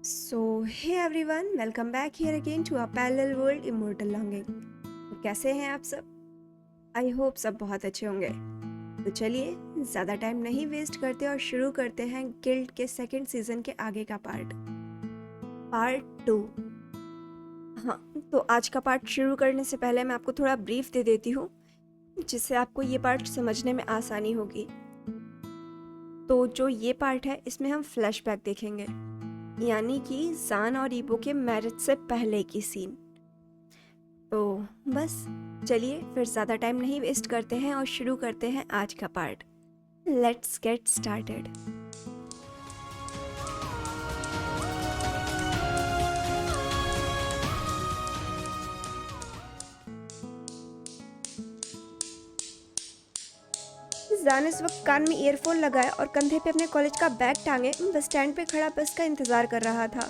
Hey everyone, welcome back here again to our parallel world Immortal Longing। तो कैसे हैं आप सब? आई होप सब बहुत अच्छे होंगे। तो चलिए ज़्यादा टाइम नहीं वेस्ट करते और शुरू करते हैं गिल्ड के सेकंड सीजन के आगे का पार्ट 2। हाँ, तो आज का पार्ट शुरू करने से पहले मैं आपको थोड़ा ब्रीफ दे देती हूँ जिससे आपको ये पार्ट समझने में आसानी होगी। तो जो ये पार्ट है इसमें हम फ्लैशबैक देखेंगे, यानी कि ज़ान और ईबो के मैरिज से पहले की सीन। तो बस चलिए फिर ज़्यादा टाइम नहीं वेस्ट करते हैं और शुरू करते हैं आज का पार्ट। Let's get started. ज़ान इस वक्त कान में ईयरफोन लगाए और कंधे पे अपने कॉलेज का बैग टांगे बस स्टैंड पे खड़ा बस का इंतज़ार कर रहा था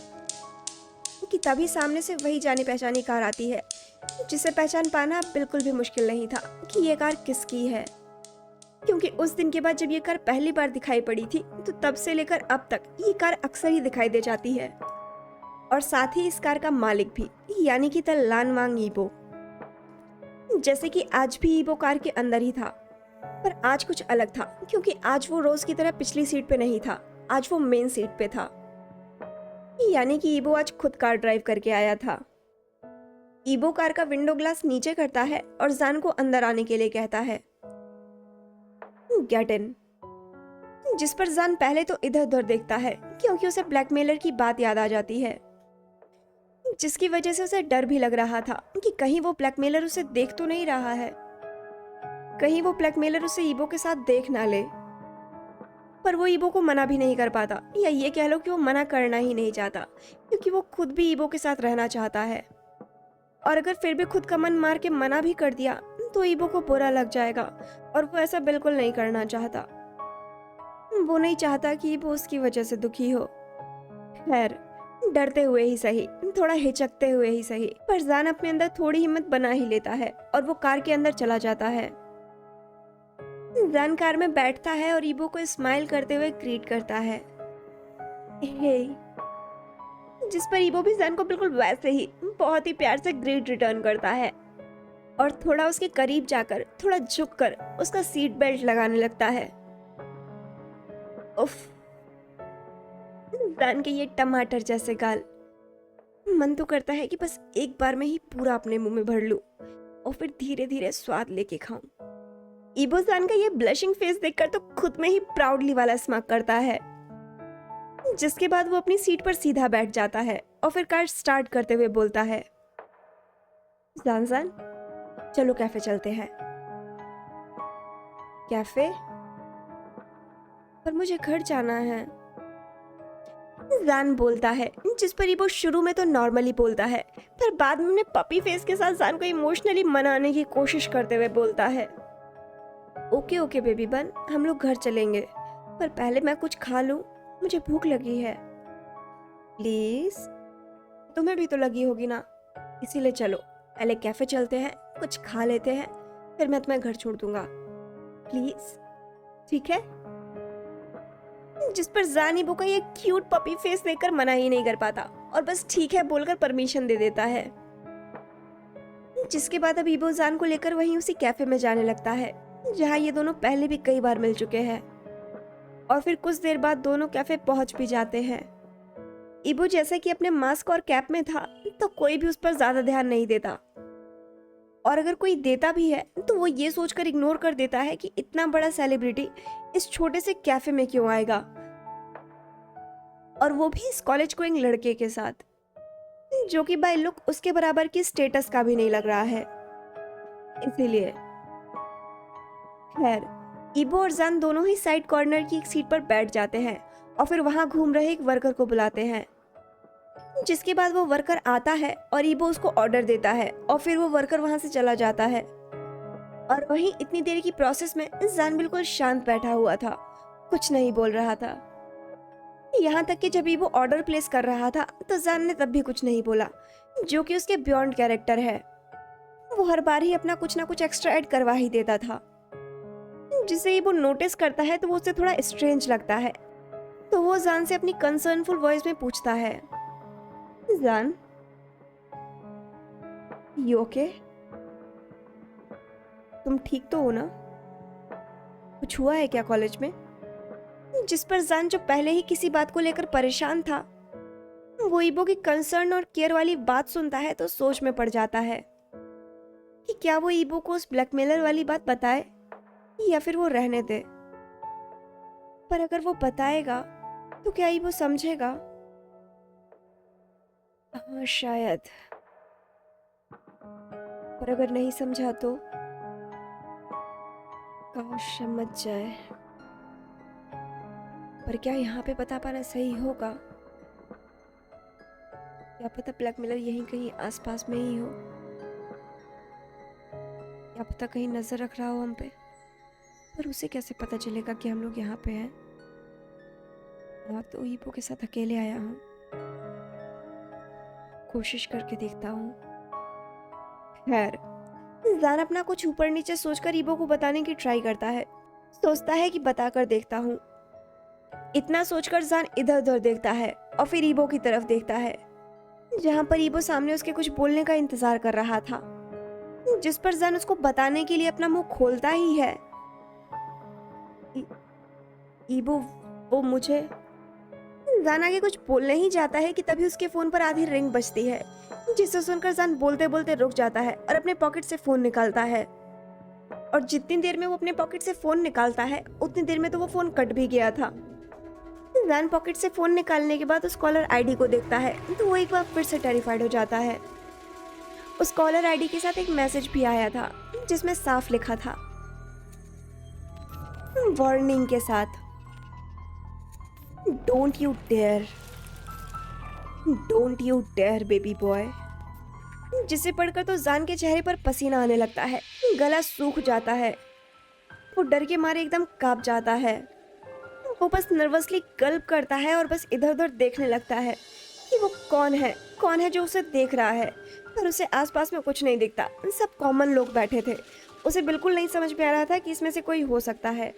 कि तभी सामने से वही जानी पहचानी कार आती है जिसे पहचान पाना बिल्कुल भी मुश्किल नहीं था कि ये कार किसकी है, क्योंकि उस दिन के बाद जब ये कार पहली बार दिखाई पड़ी थी तो तब से लेकर अब तक ये कार अक्सर ही दिखाई दे जाती है, और साथ ही इस कार का मालिक भी, यानी कि द लानवांग ईबो। जैसे कि आज भी ईबो कार के अंदर ही था, पर आज कुछ अलग था क्योंकि आज वो रोज की तरह पिछली सीट पे नहीं था, आज वो मेन सीट पे था। यानी कि ईबो आज खुद कार ड्राइव करके आया था। ईबो कार का विंडो ग्लास नीचे करता है और ज़ान को अंदर आने के लिए कहता है, गेट इन। जिस पर ज़ान पहले तो इधर उधर देखता है क्योंकि उसे ब्लैकमेलर की बात याद आ जाती है, जिसकी वजह से उसे डर भी लग रहा था कि कहीं वो ब्लैकमेलर उसे देख तो नहीं रहा है, कहीं वो ब्लैकमेलर उसे ईबो के साथ देख ना ले। पर वो ईबो को मना भी नहीं कर पाता, या ये कह लो कि वो मना करना ही नहीं चाहता क्योंकि वो खुद भी ईबो के साथ रहना चाहता है, और अगर फिर भी खुद का मन मार के मना भी कर दिया तो ईबो को बुरा लग जाएगा, और वो ऐसा बिल्कुल नहीं करना चाहता। वो नहीं चाहता कि ईबो उसकी वजह से दुखी हो। खैर, डरते हुए ही सही, थोड़ा हिचकते हुए ही सही, पर ज़ान अपने अंदर थोड़ी हिम्मत बना ही लेता है और वो कार के अंदर चला जाता है। ज़ान कार में बैठता है और ईबो को स्माइल करते हुए ग्रीट करता है, हे। जिस पर ईबो भी ज़ान को बिल्कुल वैसे ही बहुत ही प्यार से ग्रीट रिटर्न करता है और थोड़ा उसके करीब जाकर, थोड़ा झुककर उसका सीट बेल्ट लगाने लगता है। उफ, ज़ान के ये टमाटर जैसे गाल। मन तो करता है कि बस एक बार में ही पूरा अपने मुंह में भर लूं और फिर धीरे धीरे स्वाद लेके खाऊं। ईबो ज़ान का ये ब्लशिंग फेस देखकर तो खुद में ही प्राउडली वाला स्माइल करता है, जिसके बाद वो अपनी सीट पर सीधा बैठ जाता है और फिर कार स्टार्ट करते हुए बोलता है, ज़ान ज़ान, चलो कैफे चलते हैं। कैफे? पर मुझे घर जाना है, ज़ान बोलता है, जिस पर ईबो शुरू में तो नॉर्मली बोलता है, पर बाद में अपने पपी फेस के साथ ज़ान को इमोशनली मनाने की कोशिश करते हुए बोलता है, ओके ओके बेबी बन, हम लोग घर चलेंगे, पर पहले मैं कुछ खा लूं, मुझे भूख लगी है। प्लीज, तुम्हें भी तो लगी होगी ना, इसीलिए चलो पहले कैफे चलते हैं, कुछ खा लेते हैं, फिर मैं तुम्हें घर छोड़ दूंगा, प्लीज, ठीक है? जिस पर ज़ान ईबो का ये क्यूट पपी फेस देखकर मना ही नहीं कर पाता और बस ठीक है बोलकर परमिशन दे देता है। जिसके बाद अब ईबो ज़ान को लेकर वहीं उसी कैफे में जाने लगता है जहाँ ये दोनों पहले भी कई बार मिल चुके हैं, और फिर कुछ देर बाद दोनों कैफे पहुंच भी जाते हैं। ईबो जैसे कि अपने मास्क और कैप में था तो कोई भी उस पर ज्यादा ध्यान नहीं देता, और अगर कोई देता भी है तो वो ये सोचकर इग्नोर कर देता है कि इतना बड़ा सेलिब्रिटी इस छोटे से कैफे में क्यों आएगा, और वो भी इस कॉलेज गोइंग लड़के के साथ, जो कि बाय लुक उसके बराबर की स्टेटस का भी नहीं लग रहा है। इसीलिए खैर, ईबो और ज़ान दोनों ही साइड कॉर्नर की एक सीट पर बैठ जाते हैं और फिर वहां घूम रहे एक वर्कर को बुलाते हैं, जिसके बाद वो वर्कर आता है और ईबो उसको ऑर्डर देता है और फिर वो वर्कर वहां से चला जाता है। और वहीं इतनी देर की प्रोसेस में ज़ान बिल्कुल शांत बैठा हुआ था, कुछ नहीं बोल रहा था। यहाँ तक कि जब ईबो ऑर्डर प्लेस कर रहा था तो ज़ान ने तब भी कुछ नहीं बोला, जो कि उसके बियॉन्ड कैरेक्टर है। वो हर बार ही अपना कुछ ना कुछ एक्स्ट्रा ऐड करवा ही देता था, जिसे ईबो नोटिस करता है तो वो उसे थोड़ा स्ट्रेंज लगता है। तो वो ज़ान से अपनी कंसर्नफुल वॉइस में पूछता है, जान, यू ओके? तुम ठीक तो हो ना? कुछ हुआ है क्या कॉलेज में? जिस पर जान, जो पहले ही किसी बात को लेकर परेशान था, वो ईबो की कंसर्न और केयर वाली बात सुनता है तो सोच में पड़ जाता है कि क्या वो ईबो को उस ब्लैकमेलर वाली बात बताए या फिर वो रहने दे। पर अगर वो बताएगा तो क्या ईबो समझेगा? हाँ, शायद। पर अगर नहीं समझा तो काश समझ जाए। पर क्या यहाँ पे बता पाना सही होगा? क्या पता ब्लैकमेलर यहीं कहीं आसपास में ही हो। क्या पता कहीं नजर रख रहा हो हम पे। पर उसे कैसे पता चलेगा कि हम लोग यहाँ पे हैं? यहाँ तो ईबो के साथ अकेले आया हूँ। कोशिश करके देखता हूँ। खैर, जान अपना कुछ ऊपर नीचे सोचकर ईबो को बताने की ट्राई करता है। सोचता है कि बताकर देखता हूँ। इतना सोचकर जान इधर उधर देखता है और फिर ईबो की तरफ देखता है, जहां पर ईबो सामने उसके कुछ बोलने का इंतजार कर रहा था, जिस पर जान उसको बताने के लिए अपना मुंह खोलता ही है। ई- ईबो, वो मुझे। जान आगे कुछ बोलने ही जाता है कि तभी उसके फोन पर आधी रिंग बजती है, जिसे सुनकर जान बोलते बोलते रुक जाता है और अपने पॉकेट से फोन निकालता है। और जितनी देर में वो अपने पॉकेट से फोन निकालता है उतनी देर में तो वो फोन कट भी गया था। जैन पॉकेट से फोन निकालने के बाद उस कॉलर आईडी को देखता है तो वो एक बार फिर से टेरिफाइड हो जाता है। उस कॉलर आईडी के साथ एक मैसेज भी आया था, जिसमें साफ लिखा था, वार्निंग के साथ, don't you dare, don't you dare baby boy. जिसे पढ़कर तो जान के चेहरे पर पसीना आने लगता है, गला सूख जाता है। वो डर के मारे एकदम कांप जाता है। वो बस नर्वसली गल्प करता है और बस इधर उधर देखने लगता है कि वो कौन है जो उसे देख रहा है। पर उसे आसपास में कुछ नहीं दिखता। सब कॉमन लोग बैठे थे। उसे बिल्कुल नहीं समझ में आ रहा था कि इसमें से कोई हो सकता है।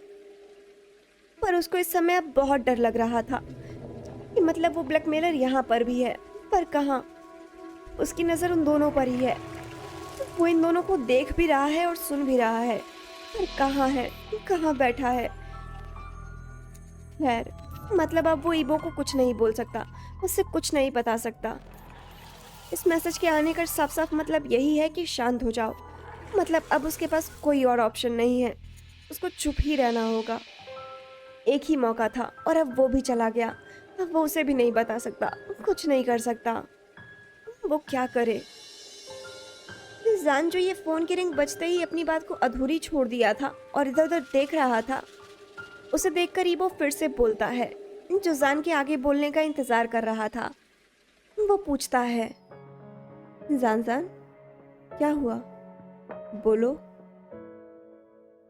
पर उसको इस समय अब बहुत डर लग रहा था कि मतलब वो ब्लैकमेलर यहाँ पर भी है, पर कहाँ। उसकी नज़र उन दोनों पर ही है। वो इन दोनों को देख भी रहा है और सुन भी रहा है, पर कहाँ है, कहाँ बैठा है। खैर, मतलब अब वो ईबो को कुछ नहीं बोल सकता, उससे कुछ नहीं बता सकता। इस मैसेज के आने का साफ साफ मतलब यही है कि शांत हो जाओ। मतलब अब उसके पास कोई और ऑप्शन नहीं है, उसको चुप ही रहना होगा। एक ही मौका था और अब वो भी चला गया। अब वो उसे भी नहीं बता सकता, कुछ नहीं कर सकता। वो क्या करे? जान, जो ये फोन की रिंग बजते ही अपनी बात को अधूरी छोड़ दिया था और इधर उधर देख रहा था, उसे देखकर ईबो फिर से बोलता है, जो जान के आगे बोलने का इंतजार कर रहा था। वो पूछता है, जान जान, क्या हुआ? बोलो।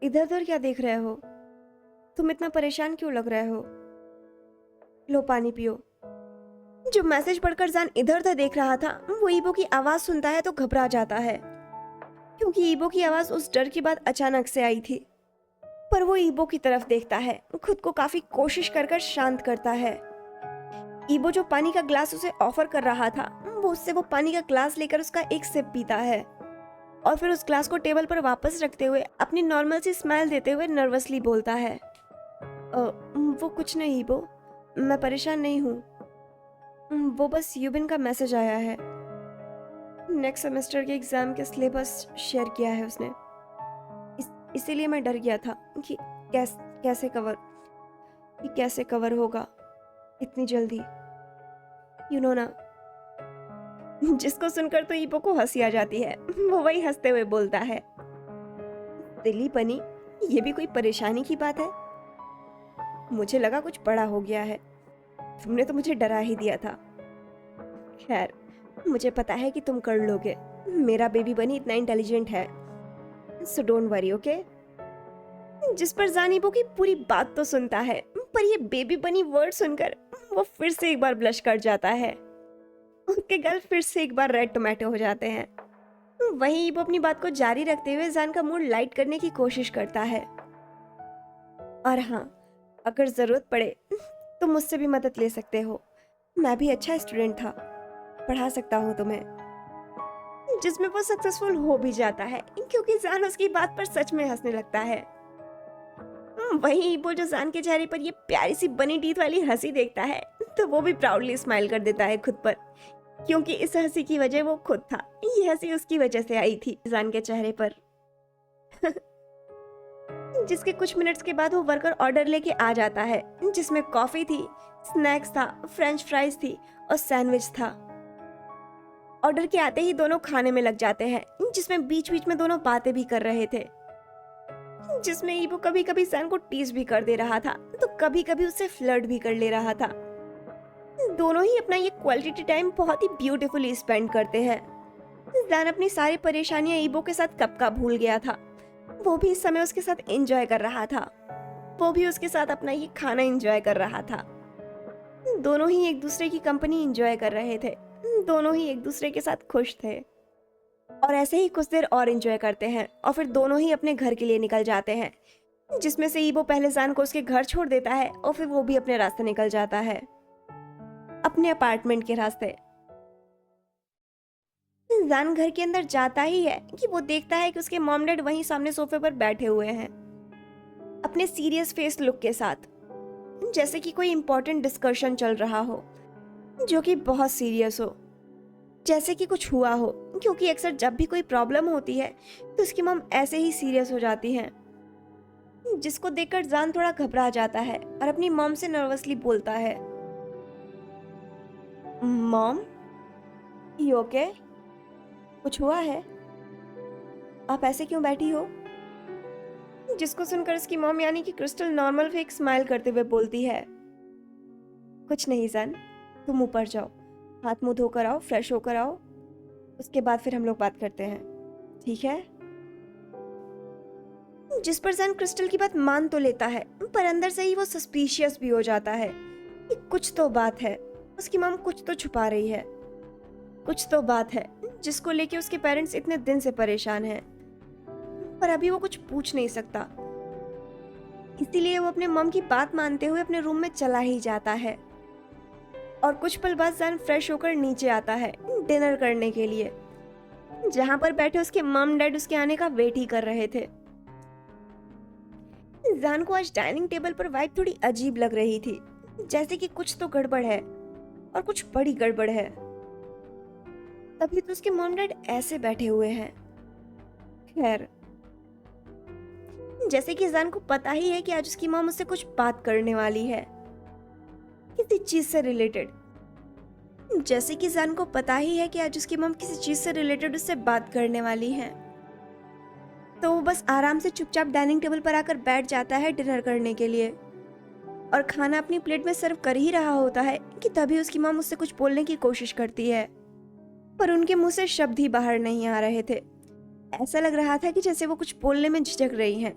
इधर उधर क्या देख रहे हो? तुम इतना परेशान क्यों लग रहे हो? लो पानी पियो। जो मैसेज पढ़कर जान इधर उधर देख रहा था, वो ईबो की आवाज सुनता है तो घबरा जाता है, क्योंकि ईबो की आवाज उस डर के बाद अचानक से आई थी। पर वो ईबो की तरफ देखता है, खुद को काफी कोशिश कर कर शांत करता है। ईबो जो पानी का ग्लास उसे ऑफर कर रहा था, वो उससे वो पानी का ग्लास लेकर उसका एक सिप पीता है और फिर उस ग्लास को टेबल पर वापस रखते हुए अपनी नॉर्मल सी स्माइल देते हुए नर्वसली बोलता है, वो कुछ नहीं ईबो, मैं परेशान नहीं हूँ। वो बस यूबिन का मैसेज आया है। नेक्स्ट सेमेस्टर के एग्जाम के सिलेबस शेयर किया है उसने। इसीलिए मैं डर गया था कि कैसे कवर कि कैसे कवर होगा इतनी जल्दी। यू नो ना। जिसको सुनकर तो ईबो को हंसी आ जाती है। वो वही हंसते हुए बोलता है, दिल्ली बनी, ये भी कोई परेशानी की बात है? मुझे लगा कुछ बड़ा हो गया है। तुमने तो मुझे डरा ही दिया था। खैर, मुझे पता है कि तुम कर लोगे। मेरा बेबी बनी इतना इंटेलिजेंट है, सो डोंट वरी, ओके? जिस पर जान ईबो की पूरी बात तो सुनता है, पर ये बेबी बनी वर्ड सुनकर वो फिर से एक बार ब्लश कर जाता है। उसके गल फिर से एक बार रेड टोमेटो हो जाते हैं। वहीं वो अपनी बात को जारी रखते हुए जान का मूड लाइट करने की कोशिश करता है। और हाँ, अगर जरूरत पड़े तो मुझसे भी मदद ले सकते हो। मैं भी अच्छा स्टूडेंट था। पढ़ा सकता हूँ तुम्हें, जिसमें वो सक्सेसफुल हो भी जाता है क्योंकि जान उसकी बात पर सच में हंसने लगता है। वहीं वो जो जान के चेहरे पर ये प्यारी सी बनी टीथ वाली हंसी देखता है तो वो भी प्राउडली स्माइल कर देता है खुद पर, क्योंकि इस हंसी की वजह वो खुद था। ये हंसी उसकी वजह से आई थी जान के चेहरे पर। जिसके कुछ मिनट्स के बाद वो वर्कर ऑर्डर लेके आ जाता है, जिसमें कॉफी थी, स्नैक्स था, फ्रेंच फ्राइज थी और सैंडविच था। ऑर्डर के आते ही दोनों खाने में लग जाते हैं, जिसमें बीच बीच में दोनों बातें भी कर रहे थे, जिसमें ईबो कभी कभी सैन को टीज भी कर दे रहा था तो कभी कभी उससे फ्लर्ट भी कर ले रहा था। दोनों ही अपना ये क्वालिटी टाइम बहुत ही ब्यूटीफुली स्पेंड करते हैं। जैन अपनी सारी परेशानियां ईबो के साथ कब का भूल गया था। वो भी इस समय उसके साथ एंजॉय कर रहा था, वो भी उसके साथ अपना ये खाना एंजॉय कर रहा था। दोनों ही एक दूसरे की कंपनी एंजॉय कर रहे थे, दोनों ही एक दूसरे के साथ खुश थे। और ऐसे ही कुछ देर और एंजॉय करते हैं और फिर दोनों ही अपने घर के लिए निकल जाते हैं, जिसमें से ईबो पहले जान को उसके घर छोड़ देता है और फिर वो भी अपने रास्ते निकल जाता है, अपने अपार्टमेंट के रास्ते। जान घर के अंदर जाता ही है कि वो देखता है कि उसके मॉम डैड वहीं सामने सोफे पर बैठे हुए हैं, अपने सीरियस फेस लुक के साथ, जैसे कि कोई इंपॉर्टेंट डिस्कशन चल रहा हो जो कि बहुत सीरियस हो, जैसे कि कुछ हुआ हो। क्योंकि अक्सर जब भी कोई प्रॉब्लम होती है तो उसकी मॉम ऐसे ही सीरियस हो जाती हैं, जिसको देखकर जान थोड़ा घबरा जाता है और अपनी मॉम से नर्वसली बोलता है, मॉम, यू ओके? कुछ हुआ है? आप ऐसे क्यों बैठी हो? जिसको सुनकर उसकी मॉम यानी कि क्रिस्टल नॉर्मल फेक स्माइल करते हुए बोलती है, कुछ नहीं जान, तुम ऊपर जाओ, हाथ मुंह धोकर आओ, फ्रेश होकर आओ, उसके बाद फिर हम लोग बात करते हैं, ठीक है? जिस पर जान क्रिस्टल की बात मान तो लेता है, पर अंदर से ही वो सस्पिशियस भी हो जाता है कि कुछ तो बात है, उसकी मॉम कुछ तो छुपा रही है, कुछ तो बात है जिसको लेके उसके पेरेंट्स इतने दिन से परेशान हैं, पर अभी वो कुछ पूछ नहीं सकता। इसीलिए वो अपने मॉम की बात मानते हुए अपने रूम में चला ही जाता है। और कुछ पल बाद जान फ्रेश होकर नीचे आता है डिनर करने के लिए, जहां पर बैठे उसके मॉम डैड उसके आने का वेट ही कर रहे थे। जान को आज डाइनिंग टेबल पर वाइब थोड़ी अजीब लग रही थी, जैसे कि कुछ तो गड़बड़ है और कुछ बड़ी गड़बड़ है। तभी तो उसके मॉम डैड ऐसे बैठे हुए हैं। खैर, जैसे कि जान को पता ही है कि आज उसकी मॉम उससे कुछ बात करने वाली है, किसी चीज से रिलेटेड। जैसे कि जान को पता ही है कि आज उसकी मॉम किसी चीज से रिलेटेड उससे बात करने वाली है, तो वो बस आराम से चुपचाप डाइनिंग टेबल पर आकर बैठ जाता है डिनर करने के लिए। और खाना अपनी प्लेट में सर्व कर ही रहा होता है कि तभी उसकी मॉम उससे कुछ बोलने की कोशिश करती है, पर उनके मुंह से शब्द ही बाहर नहीं आ रहे थे। ऐसा लग रहा था कि जैसे वो कुछ बोलने में झिझक रही हैं,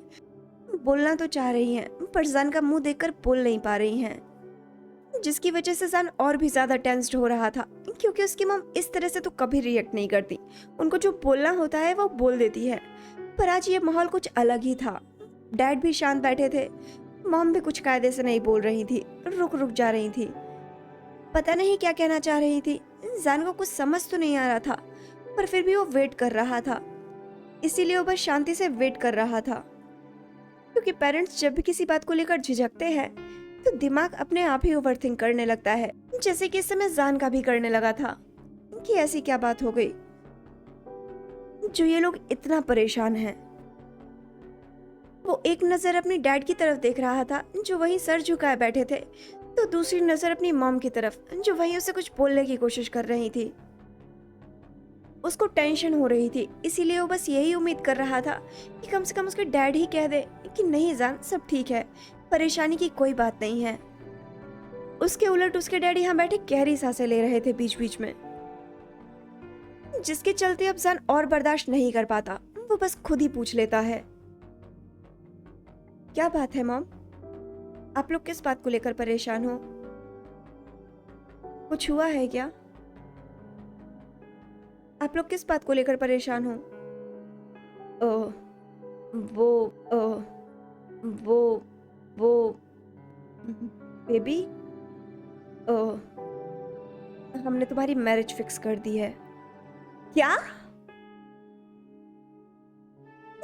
बोलना तो चाह रही हैं पर जान का मुंह देखकर बोल नहीं पा रही हैं, जिसकी वजह से जान और भी ज्यादा टेंस्ड हो रहा था, क्योंकि उसकी मॉम इस तरह से तो कभी रिएक्ट नहीं करती, उनको जो बोलना होता है वो बोल देती है। पर आज ये माहौल कुछ अलग ही था। डैड भी शांत बैठे थे, मॉम भी कुछ कायदे से नहीं बोल रही थी, रुक रुक जा रही थी, पता नहीं क्या कहना चाह रही थी। जान को कुछ समझ तो नहीं आ रहा था, पर फिर भी वो वेट कर रहा था। इसीलिए वो बस शांति से वेट कर रहा था, क्योंकि पेरेंट्स जब भी किसी बात को लेकर झिझकते हैं तो दिमाग अपने आप ही ओवरथिंक करने लगता है, जैसे कि इस समय जान का भी करने लगा था कि ऐसी क्या बात हो गई जो ये लोग इतना परेशान हैं। वो एक नजर अपनी डैड की तरफ देख रहा था जो वहीं सर झुकाए बैठे थे, तो दूसरी नजर अपनी मॉम की तरफ जो वहीं उसे कुछ बोलने की कोशिश कर रही थी। उसको टेंशन हो रही थी, इसीलिए वो बस यही उम्मीद कर रहा था कि कम से कम उसके डैड ही कह दे कि नहीं जान, सब ठीक है, परेशानी की कोई बात नहीं है। उसके उलट उसके डैड यहाँ बैठे गहरी सांसें ले रहे थे बीच बीच में, जिसके चलते अब जान और बर्दाश्त नहीं कर पाता। वो बस खुद ही पूछ लेता है, क्या बात है मॉम, आप लोग किस बात को लेकर परेशान हो? कुछ हुआ है क्या? आप लोग किस बात को लेकर परेशान हो? ओह, वो ओह, वो वो बेबी, ओह, हमने तुम्हारी मैरिज फिक्स कर दी है। क्या?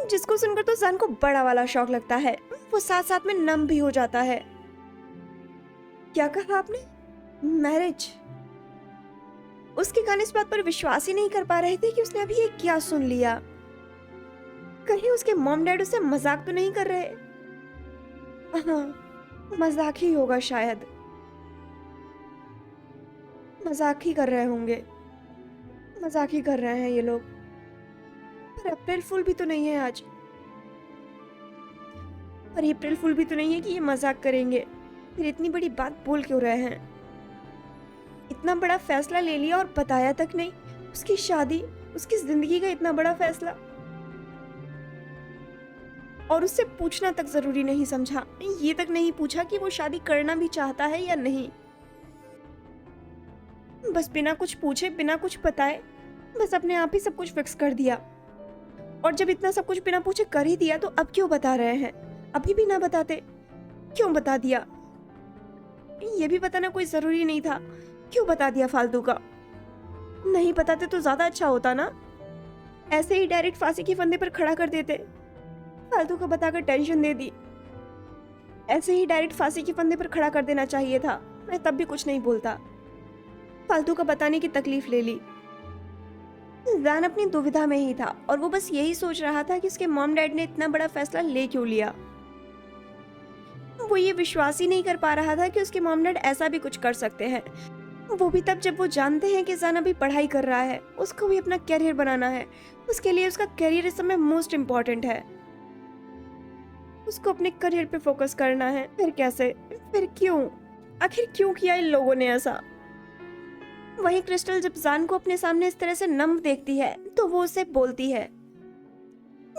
जिसको सुनकर तो जान को बड़ा वाला शौक लगता है, वो साथ साथ में नम भी हो जाता है। क्या कहा आपने? मैरिज? उसके कान इस बात पर विश्वास ही नहीं कर पा रहे थे कि उसने अभी ये क्या सुन लिया। कहीं उसके मॉम डैड उसे मजाक तो नहीं कर रहे? हाँ, मजाक ही होगा शायद। मजाक ही कर रहे होंगे। मजाक ही कर रहे हैं ये लोग। पर अप्रैल फूल भी तो नहीं है आज। और अप्रैल फूल भी तो नहीं है कि ये मजाक करेंगे। फिर इतनी बड़ी बात बोल क्यों रहे हैं? इतना बड़ा फैसला ले लिया और बताया तक नहीं। उसकी शादी, उसकी जिंदगी का इतना बड़ा फैसला, और उससे पूछना तक जरूरी नहीं समझा। ये तक नहीं पूछा कि वो शादी करना भी चाहता है या नहीं। बस बिना कुछ पूछे, बिना कुछ बताए, बस अपने आप ही सब कुछ फिक्स कर दिया। और जब इतना सब कुछ बिना पूछे कर ही दिया तो अब क्यों बता रहे हैं? अभी भी ना बताते, क्यों बता दिया? ये भी बताना कोई जरूरी नहीं था, क्यों बता दिया फालतू का? नहीं बताते तो ज्यादा अच्छा होता ना। ऐसे ही डायरेक्ट फांसी के फंदे पर खड़ा कर देते। फालतू का बताकर टेंशन दे दी। ऐसे ही डायरेक्ट फांसी के फंदे पर खड़ा कर देना चाहिए था। मैं तब भी कुछ नहीं बोलता। फालतू का बताने की तकलीफ ले ली। जान अपनी दुविधा में ही था और वो बस यही सोच रहा था कि उसके मॉम डैड ने इतना बड़ा फैसला ले क्यों लिया। वो ये विश्वास ही नहीं कर पा रहा था कि उसके मॉम डैड ऐसा भी कुछ कर सकते हैं। वो भी तब जब वो जानते हैं कि जान अभी पढ़ाई कर रहा है, उसको भी अपना करियर बनाना है। उसके लिए उसका करियर इस समय मोस्ट इम्पोर्टेंट है। उसको अपने करियर पे फोकस करना है। फिर कैसे? फिर क्यों? आखिर क्यों किया इन लोगों ने ऐसा? वहीं क्रिस्टल जब जान को अपने सामने इस तरह से नम देखती है तो वो उसे बोलती है,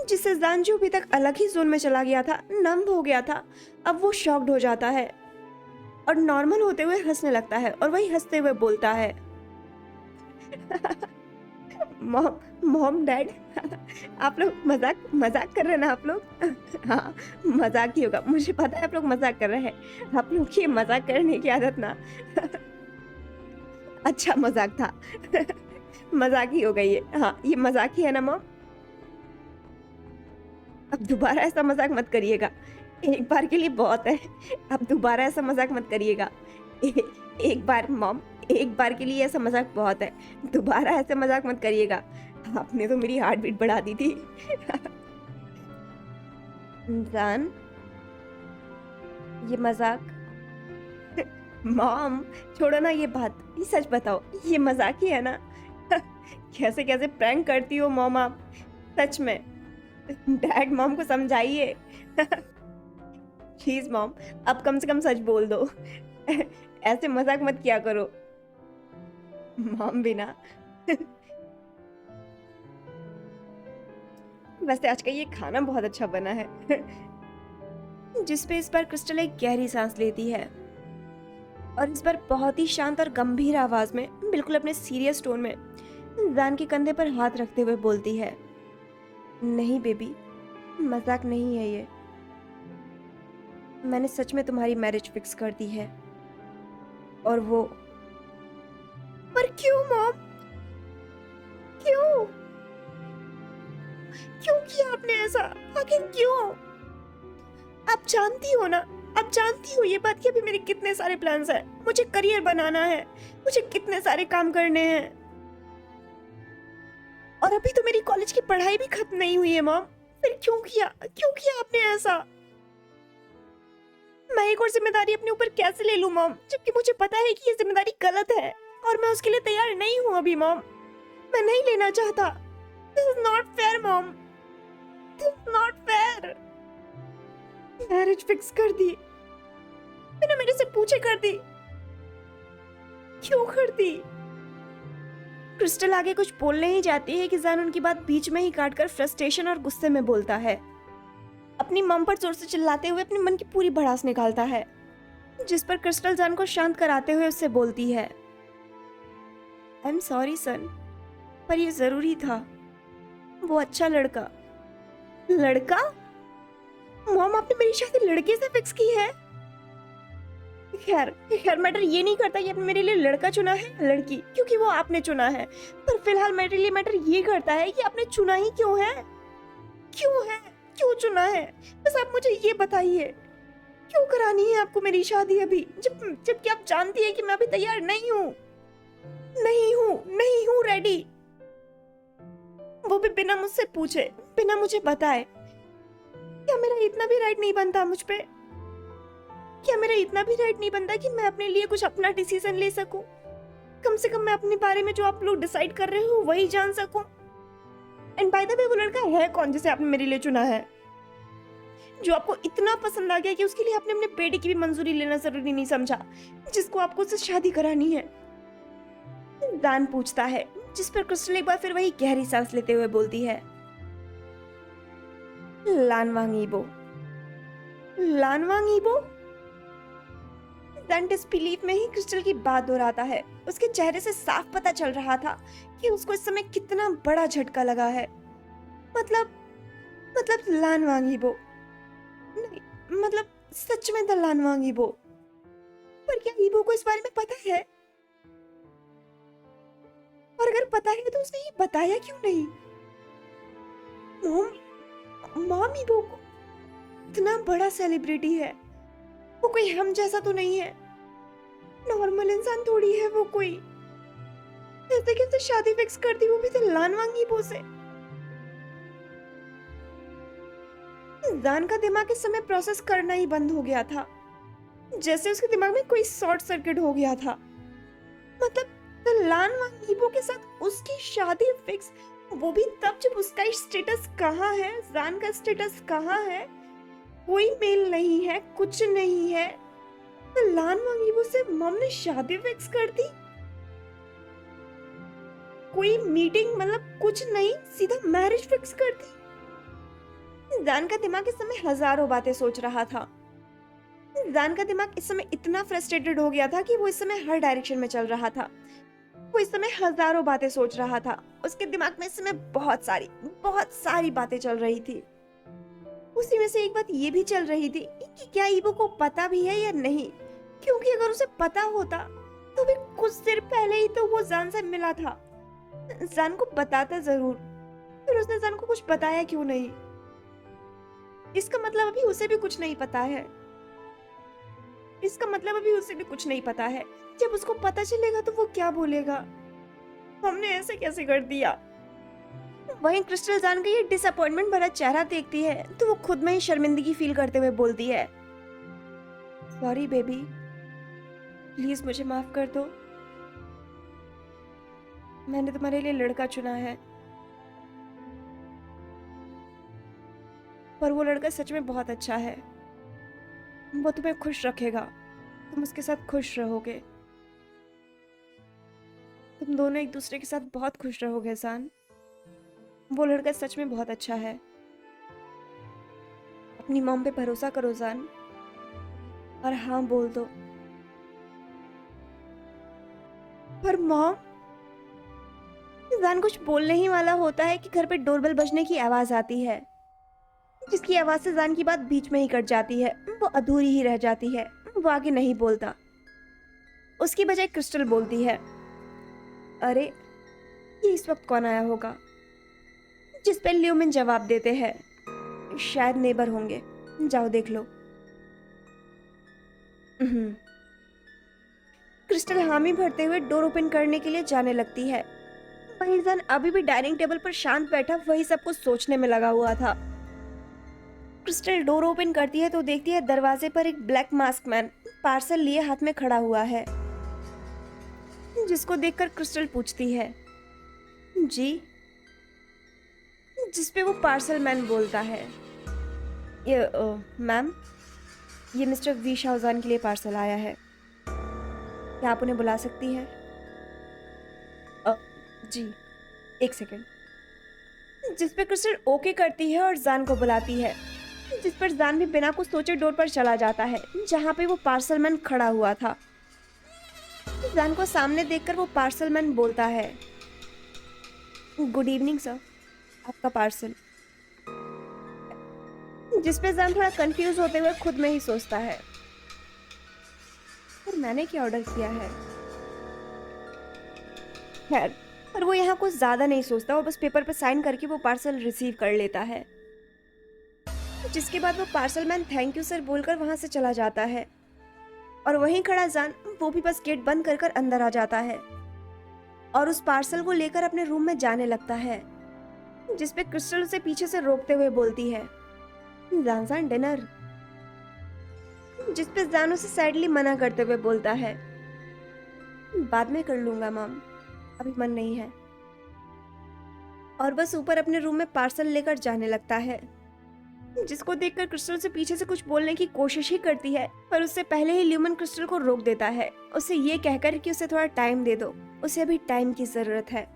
जिससे जान जो अभी तक अलग ही जोन में चला गया था, नम हो गया था, अब वो शॉक्ड हो जाता है और नॉर्मल होते हुए हंसने लगता है और वही हंसते हुए बोलता है, मॉम, मॉम डैड, आप लोग मजाक मजाक कर रहे हैं ना आप लोग? हाँ, मजाक ही होगा, मुझे पता है आप लोग मजाक कर रहे हैं। आप लोग की मजाक करने की आदत ना। अच्छा मजाक था। मजाक ही हो गई है। हाँ, ये मजाक ही है ना मॉम? अब दोबारा ऐसा मजाक मत करिएगा। एक बार के लिए बहुत है। अब दोबारा ऐसा मजाक मत करिएगा। एक बार मॉम, एक बार के लिए ऐसा मजाक बहुत है। दोबारा ऐसा मजाक मत करिएगा। आपने तो मेरी हार्ट बीट बढ़ा दी थी। जान, ये मजाक। मॉम, छोड़ो ना ये बात, ये सच बताओ, ये मजाक ही है ना? कैसे कैसे प्रैंक करती हो मॉम आप, सच में। डैड मॉम को समझाइए। प्लीज मॉम, अब कम से कम सच बोल दो। ऐसे मजाक मत किया करो मॉम बिना। वैसे आज का ये खाना बहुत अच्छा बना है। जिस पे इस बार क्रिस्टल एक गहरी सांस लेती है और इस बार बहुत ही शांत और गंभीर आवाज में, बिल्कुल अपने सीरियस टोन में, जान के कंधे पर हाथ रखते हुए बोलती है, नहीं बेबी, मजाक नहीं है ये। मैंने सच में तुम्हारी मैरिज फिक्स कर दी है। और वो। पर क्यों मॉम? क्यों? क्यों किया आपने ऐसा? आखिर क्यों? आप जानती हो ना, आप जानती हो ये बात कि अभी मेरे कितने सारे प्लान्स हैं। मुझे करियर बनाना है, मुझे कितने सारे काम करने हैं, और अभी तो मेरी कॉलेज की पढ़ाई भी खत्म नहीं हुई है मॉम। फिर क्यों किया आपने ऐसा? मैं एक और जिम्मेदारी अपने ऊपर कैसे ले लूं मॉम, जबकि मुझे पता है कि ये जिम्मेदारी गलत है और मैं उसके लिए तैयार नहीं हूं अभी मॉम। मैं नहीं लेना चाहता। This is not fair mom, this is not fair. Marriage fix कर दी, बिना मेरे से पूछे कर दी। क्यों कर दी? क्रिस्टल आगे कुछ बोलने ही जाती है कि जान उनकी बात बीच में ही काटकर फ्रस्ट्रेशन और गुस्से में बोलता है। अपनी मम पर जोर से चिल्लाते हुए अपने मन की पूरी भड़ास निकालता है, जिस पर क्रिस्टल जान को शांत कराते हुए उससे बोलती है, आई एम सॉरी सन, पर ये जरूरी था। वो अच्छा लड़का। लड़का? मॉम, आपने मेरी शादी लड़के से फिक्स की है? खैर खैर मैटर ये नहीं करता कि आपने मेरे लिए लड़का चुना है या लड़की, क्योंकि वो आपने चुना है। पर फिलहाल मेरे लिए मैटर ये करता है कि आपने चुना ही क्यों है, क्यों है, क्यों चुना है। बस आप मुझे ये बताइए, क्यों करानी है आपको मेरी शादी अभी, जबकि आप जानती है कि मैं अभी तैयार नहीं हूँ, नहीं हूँ रेडी। वो भी बिना मुझसे पूछे, बिना मुझे बताए। क्या मेरा इतना भी राइट नहीं बनता मुझ पे? क्या मेरा इतना भी राइट नहीं बनता कि मैं अपने लिए कुछ अपना डिसीजन ले सकूं? कम से कम मैं अपने बारे में जो आप लोग डिसाइड कर रहे हो वही जान सकूं। एंड बाय द वे, वो लड़का है कौन जिसे आपने मेरे लिए चुना है, जो आपको इतना पसंद आ गया कि उसके लिए आपने अपने बेटे की भी मंजूरी लेना जरूरी नहीं समझा, जिसको आपको उससे शादी करानी है? दान पूछता है, जिस पर क्रिस्टल एक बार फिर वही गहरी सांस लेते हुए बोलती है, लानवांग ईबो, लानवांग ईबो। दान डिसबिलीफ में ही क्रिस्टल की बात दोहराता है। उसके चेहरे से साफ पता चल रहा था कि उसको इस समय कितना बड़ा झटका लगा है। मतलब लानवांग ईबो नहीं, मतलब सच में द लानवांग ईबो। पर क्या ईबो को इस बारे में पता है? और अगर पता है तो उसने ये बताया क्यों नहीं? मॉम ईबो को इतना बड़ा सेलिब्रिटी है, वो कोई हम जैसा तो नहीं है, नॉर्मल इंसान थोड़ी है वो कोई। ऐसे कैसे शादी फिक्स कर दी, वो भी तो लानवांग ईबो से? जान का दिमाग इस समय प्रोसेस करना ही बंद हो गया था, जैसे उसके दिमाग में कोई शॉर्ट सर्किट हो गया था। मतलब लानवांग ईबो के साथ उसकी शादी फिक्स, वो भी तब जब उसका स्टेटस कहाँ है, जान का स्टेटस कहाँ है, कोई मेल नहीं है, कुछ नहीं है। तो लानवांग ईबो से मम ने शादी फिक्स कर दी, कोई मीटिंग मतलब कुछ नहीं, सीधा मैरिज फिक्स कर दी। जान का दिमाग इस समय हजारों बातें सोच रहा था। जान का दिमाग इस समय इतना फ्रस्ट्रेटेड हो गया था कि वो इस समय हर डायरेक्शन में चल रहा था। वो इस समय हजारों बातें सोच रहा था। उसके दिमाग में इस समय बहुत सारी बातें चल रही थी। उसी में से एक बात ये भी चल रही थी कि क्या ईबो को पता भी है या नहीं, क्योंकि अगर उसे पता होता तो भी कुछ देर पहले ही तो वो जान से मिला था। जान को बताता जरूर, फिर उसने जान को कुछ बताया क्यों नहीं? इसका मतलब अभी उसे भी कुछ नहीं पता है। इसका मतलब अभी उसे भी कुछ नहीं पता है। जब उसको पता चलेगा तो वो क्या बोलेगा? हमने ऐसे कैसे कर दिया? वहीं क्रिस्टल जान का ये डिसअपॉइंटमेंट भरा चेहरा देखती है तो वो खुद में ही शर्मिंदगी फील करते हुए बोलती है, सॉरी बेबी, प्लीज मुझे माफ कर दो। मैंने तुम्हारे लिए लड़का चुना है, पर वो लड़का सच में बहुत अच्छा है। वो तुम्हें खुश रखेगा, तुम उसके साथ खुश रहोगे, तुम दोनों एक दूसरे के साथ बहुत खुश रहोगे जान। वो लड़का सच में बहुत अच्छा है। अपनी मॉम पे भरोसा करो जान, और हाँ बोल दो। पर मॉम, जान कुछ बोलने ही वाला होता है कि घर पे डोरबेल बजने की आवाज आती है, जिसकी आवाज से जान की बात बीच में ही कट जाती है। वो अधूरी ही रह जाती है, वो आगे नहीं बोलता। उसकी बजाय क्रिस्टल बोलती है, अरे ये इस वक्त कौन आया होगा? जिस पे ल्यूमिन जवाब देते हैं, शायद नेबर होंगे, जाओ देख लो। क्रिस्टल हामी भरते हुए डोर ओपन करने के लिए जाने लगती है। वहीं जान अभी भी डाइनिंग टेबल पर शांत बैठा वही सब कुछ सोचने में लगा हुआ था। क्रिस्टल डोर ओपन करती है तो देखती है दरवाजे पर एक ब्लैक मास्क मैन पार्सल लिए हाथ में खड़ा हुआ है, जिसको देखकर क्रिस्टल पूछती है, जी? जिसपे वो पार्सल मैन बोलता है, ये मैम, ये मिस्टर वी शाहजान के लिए पार्सल आया है, क्या आप उन्हें बुला सकती हैं? जी, एक सेकंड। जिस पे क्रिस्टल ओके करती है और जान को बुलाती है, जिस पर जान भी बिना कुछ सोचे डोर पर चला जाता है जहाँ पे वो पार्सल मैन खड़ा हुआ था। जान को सामने देखकर वो पार्सल मैन बोलता है, गुड इवनिंग सर, आपका पार्सल। जिस पे जान थोड़ा कंफ्यूज होते हुए खुद में ही सोचता है, मैंने क्या ऑर्डर किया है। खैर, पर वो यहाँ कुछ ज्यादा नहीं सोचता और बस पेपर पर साइन करके वो पार्सल रिसीव कर लेता है। जिसके बाद वो parcel man thank you sir बोलकर वहां से चला जाता है और वहीं खड़ा जान वो भी बस गेट बंद कर कर अंदर आ जाता है और उस पार्सल को लेकर अपने रूम में जाने लगता है, जिसपे क्रिस्टल उसे पीछे से रोकते हुए बोलती है, जान जान डिनर। जिसपे जान उसे सैडली मना करते हुए बोलता है, बाद में कर लूंगा मॉम, अभी मन नहीं है। और बस ऊपर अपने रूम में पार्सल लेकर जाने लगता है, जिसको देखकर क्रिस्टल से पीछे से कुछ बोलने की कोशिश ही करती है, पर उससे पहले ही ल्यूमन क्रिस्टल को रोक देता है, उसे ये कहकर कि उसे थोड़ा टाइम दे दो, उसे अभी टाइम की जरूरत है,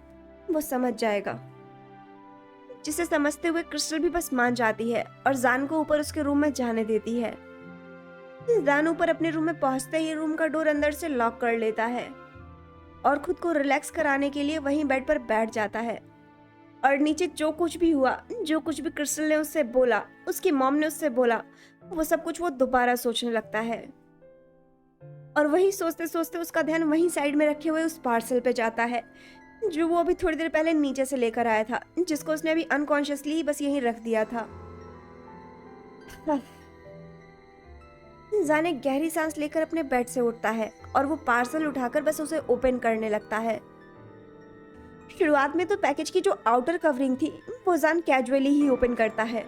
वो समझ जाएगा। जिसे समझते हुए क्रिस्टल भी बस मान जाती है और जान को ऊपर उसके रूम में जाने देती है। जान ऊपर अपने रूम में पहुंचते ही रूम का डोर अंदर से लॉक कर लेता है और खुद को रिलैक्स कराने के लिए वहीं बेड पर बैठ जाता है और नीचे जो कुछ भी हुआ, जो कुछ भी क्रिस्टल ने उससे बोला, उसकी मॉम ने उससे बोला, वो सब कुछ वो दोबारा सोचने लगता है। और वहीं सोचते सोचते उसका ध्यान वहीं साइड में रखे हुए उस पार्सल पे जाता है जो वो अभी थोड़ी देर पहले नीचे से लेकर आया था, जिसको उसने अभी अनकॉन्शियसली बस यहीं रख दिया था। जाने गहरी सांस लेकर अपने बेड से उठता है और वो पार्सल उठाकर बस उसे ओपन करने लगता है। शुरुआत में तो पैकेज की जो आउटर कवरिंग थी वो जान कैजुअली ही ओपन करता है,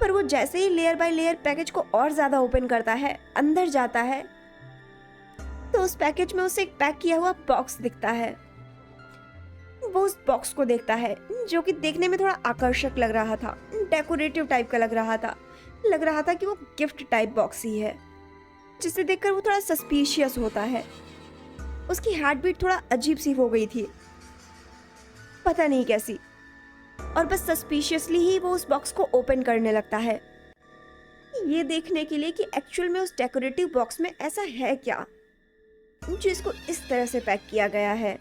पर वो जैसे ही लेयर बाय लेयर पैकेज को और ज्यादा ओपन करता है, अंदर जाता है, तो उस पैकेज में उसे एक पैक किया हुआ बॉक्स दिखता है। वो उस बॉक्स को देखता है जो कि देखने में थोड़ा आकर्षक लग रहा था, डेकोरेटिव टाइप का लग रहा था कि वो गिफ्ट टाइप बॉक्स ही है, जिसे देखकर वो थोड़ा सस्पिशियस होता है। उसकी हार्ट बीट थोड़ा अजीब सी हो गई थी, पता नहीं कैसी, और बस सस्पिशियसली ही वो उस बॉक्स को ओपन करने लगता है, ये देखने के लिए कि एक्चुअल में उस डेकोरेटिव बॉक्स में ऐसा है क्या जिसको इस तरह से पैक किया गया है।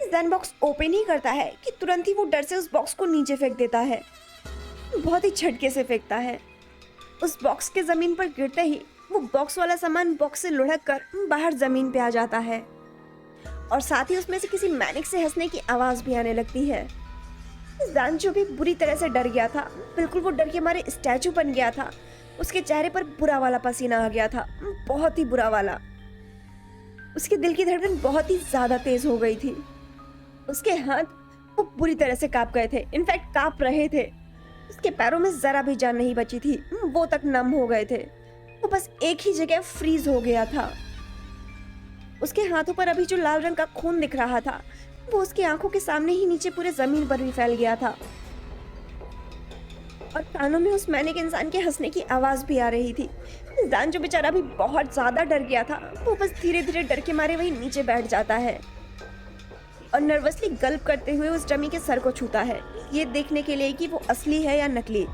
जैन बॉक्स ओपन ही करता है कि तुरंत ही वो डर से उस बॉक्स को नीचे फेंक देता है, बहुत ही झटके से फेंकता है। उस बॉक्स के जमीन पर गिरते ही वो बॉक्स वाला सामान बॉक्स से लुढ़क कर बाहर जमीन पे आ जाता है और साथ ही उसमें से किसी मैनिक से हंसने की आवाज भी आने लगती है। जान जो भी बुरी तरह से डर गया था, बिल्कुल वो डर के मारे स्टैचू बन गया था, उसके चेहरे पर बुरा वाला पसीना आ गया था, बहुत ही बुरा वाला। उसके दिल की धड़कन बहुत ही ज्यादा तेज हो गई थी, उसके हाथ वो बुरी तरह से कांप गए थे, इनफैक्ट कांप रहे थे। उसके पैरों में जरा भी जान नहीं बची थी, वो तक नम हो गए थे, वो बस एक ही जगह फ्रीज हो गया था। उसके हाथों पर अभी जो लाल रंग का खून दिख रहा था वो उसकी आंखों के सामने ही नीचे पूरे जमीन पर भी फैल गया था और कानों में उस मैनिक इंसान के हंसने की आवाज भी आ रही थी। जान जो बेचारा भी बहुत ज्यादा डर गया था, वो बस धीरे धीरे डर के मारे वही नीचे बैठ जाता है और नर्वसली गल्प करते हुए उस डमी के सर को छूता है, ये देखने के लिए कि वो असली है या नकली।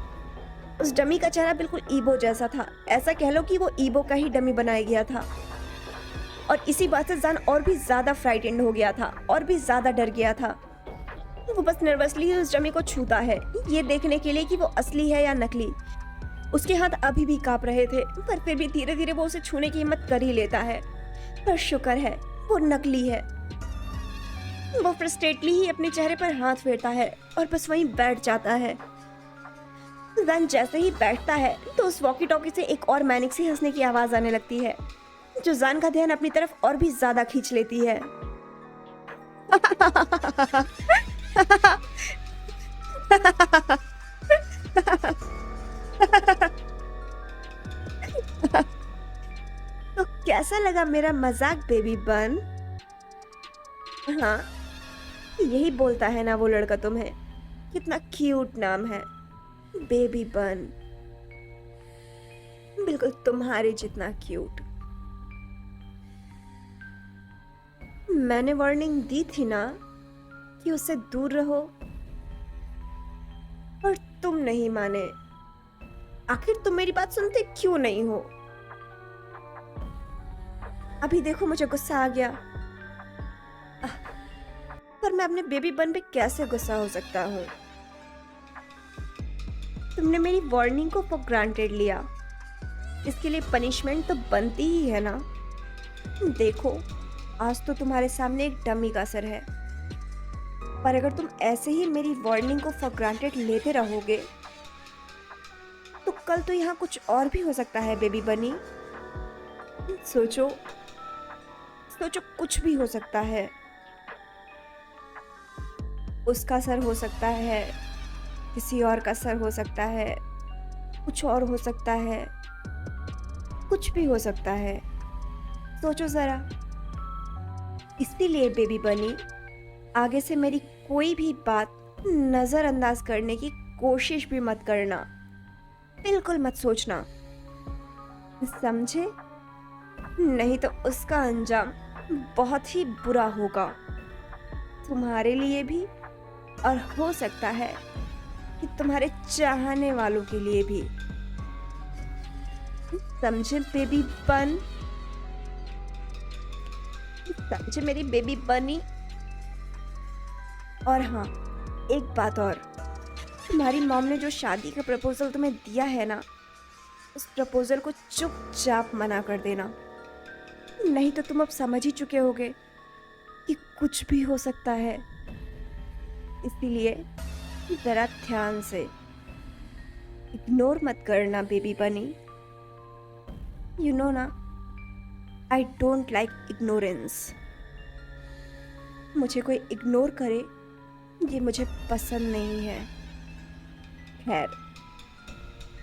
उस डमी का चेहरा बिल्कुल ईबो जैसा था, ऐसा कह लो कि वो ईबो का ही डमी बनाया गया था। और इसी बात से जान और भी ज्यादा फ्राइटेंड हो गया था और भी ज्यादा डर गया था। वो बस नर्वसली उस डमी को छूता है, ये देखने के लिए कि वो असली है या नकली। उसके हाथ अभी भी कांप रहे थे, पर फिर भी धीरे धीरे वो उसे छूने की हिम्मत कर ही लेता है। पर शुक्र है वो नकली है। वो फ्रस्ट्रेटली ही अपने चेहरे पर हाथ फेरता है और बस वहीं बैठ जाता है। जान जैसे ही बैठता है तो उस वॉकी टॉकी से एक और मैनिक सी हंसने की आवाज आने लगती है, जो जान का ध्यान अपनी तरफ और भी ज्यादा खींच लेती है। तो कैसा लगा मेरा मजाक बेबी बन? हाँ, यही बोलता है ना वो लड़का तुम्हें, कितना क्यूट नाम है, बेबी बन, बिल्कुल तुम्हारे जितना क्यूट। मैंने वार्निंग दी थी ना कि उससे दूर रहो, और तुम नहीं माने। आखिर तुम मेरी बात सुनते क्यों नहीं हो? अभी देखो मुझे गुस्सा आ गया, पर मैं अपने बेबी बन पे कैसे गुस्सा हो सकता हूँ? तुमने मेरी वार्निंग को फॉर ग्रांटेड लिया, इसके लिए पनिशमेंट तो बनती ही है ना। देखो, आज तो तुम्हारे सामने एक डमी का सर है, पर अगर तुम ऐसे ही मेरी वार्निंग को फॉर ग्रांटेड लेते रहोगे तो कल तो यहाँ कुछ और भी हो सकता है बेबी बनी। सोचो, सोचो, कुछ भी हो सकता है। उसका सर हो सकता है, किसी और का सर हो सकता है, कुछ और हो सकता है, कुछ भी हो सकता है। सोचो जरा। इसीलिए बेबी बनी, आगे से मेरी कोई भी बात नजरअंदाज करने की कोशिश भी मत करना। बिल्कुल मत सोचना, समझे? नहीं तो उसका अंजाम बहुत ही बुरा होगा, तुम्हारे लिए भी और हो सकता है कि तुम्हारे चाहने वालों के लिए भी। समझे बेबी बन? समझे मेरी बेबी बनी? और हाँ, एक बात और, तुम्हारी मॉम ने जो शादी का प्रपोजल तुम्हें दिया है ना, उस प्रपोजल को चुपचाप मना कर देना। नहीं तो तुम अब समझ ही चुके होगे कि कुछ भी हो सकता है। इसीलिए जरा ध्यान से इग्नोर मत करना बेबी बनी। यू नो ना, आई डोंट लाइक इग्नोरेंस। मुझे कोई इग्नोर करे ये मुझे पसंद नहीं है। खैर,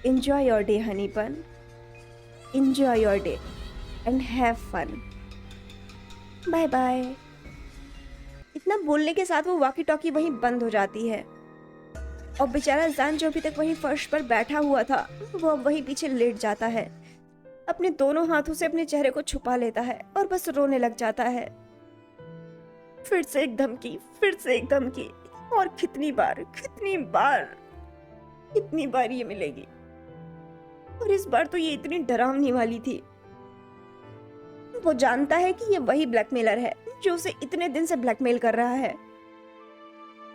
enjoy your day honey bun, enjoy your day and have fun, bye bye. इतना बोलने के साथ वो वॉकी टॉकी वहीं बंद हो जाती है और बेचारा जान जो अभी तक वहीं फर्श पर बैठा हुआ था वो अब वहीं पीछे लेट जाता है, अपने दोनों हाथों से अपने चेहरे को छुपा लेता है और बस रोने लग जाता है। फिर से एक धमकी, फिर से एक धमकी, और कितनी बार, कितनी बार, कितनी बार ये मिलेगी? और इस बार तो ये इतनी डरावनी वाली थी। वो जानता है कि ये वही ब्लैकमेलर है जो उसे इतने दिन से ब्लैकमेल कर रहा है।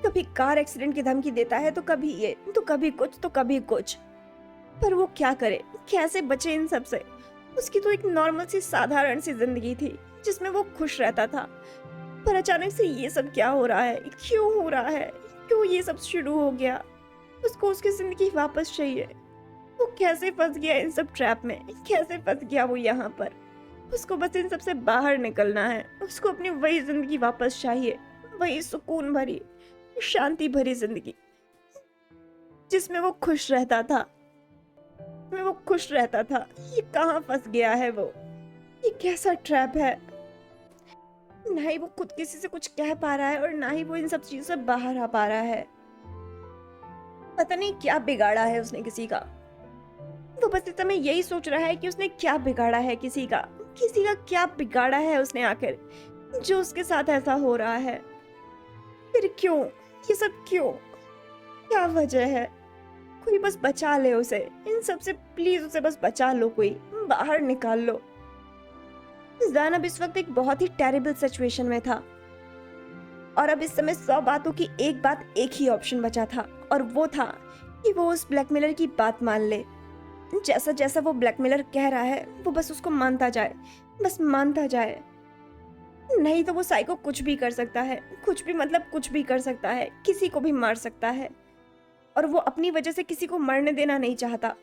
कभी कार एक्सीडेंट की धमकी देता है, तो कभी ये, तो कभी कुछ, तो कभी कुछ। पर वो क्या करे, कैसे बचे इन सब से? उसकी तो एक नॉर्मल सी साधारण सी जिंदगी थी जिसमें वो खुश रहता था, पर अचानक से ये सब क्या हो रहा है? क्यों हो रहा है? क्यों ये सब शुरू हो गया? उसको उसकी जिंदगी वापस चाहिए। वो कैसे फंस गया इन सब ट्रैप में? कैसे फंस गया वो यहाँ पर? उसको बस इन सब से बाहर निकलना है। उसको अपनी वही जिंदगी वापस चाहिए, वही सुकून भरी, शांति भरी जिंदगी जिसमें वो खुश रहता था, में वो खुश रहता था। ये कहाँ फंस गया है वो? ये कैसा ट्रैप है? ना ही वो खुद किसी से कुछ कह पा रहा है और ना ही वो इन सब चीजों से बाहर आ पा रहा है। पता नहीं क्या बिगाड़ा है उसने किसी का। वो बस इस समय यही सोच रहा है कि उसने क्या बिगाड़ा है किसी का क्या बिगाड़ा है उसने आखिर, जो उसके साथ ऐसा हो रहा है। फिर क्यों ये सब? क्यों? क्या वजह है? कोई बस बचा ले उसे इन सब से, प्लीज उसे बस बचा लो, कोई बाहर निकाल लो। जान अब इस वक्त एक बहुत ही टेरिबल सिचुएशन में था और अब इस समय 100 बातों की एक बात, एक ही ऑप्शन बचा था, और वो था कि वो उस ब्लैकमेलर की बात मान ले। जैसा जैसा वो ब्लैकमेलर कह रहा है वो बस उसको मानता जाए, बस मानता जाए। नहीं तो वो साइको कुछ भी कर सकता है, कुछ भी मतलब कुछ भी कर सकता है, किसी को भी मार सकता है। और वो अपनी वजह से किसी को मरने देना नहीं चाहता,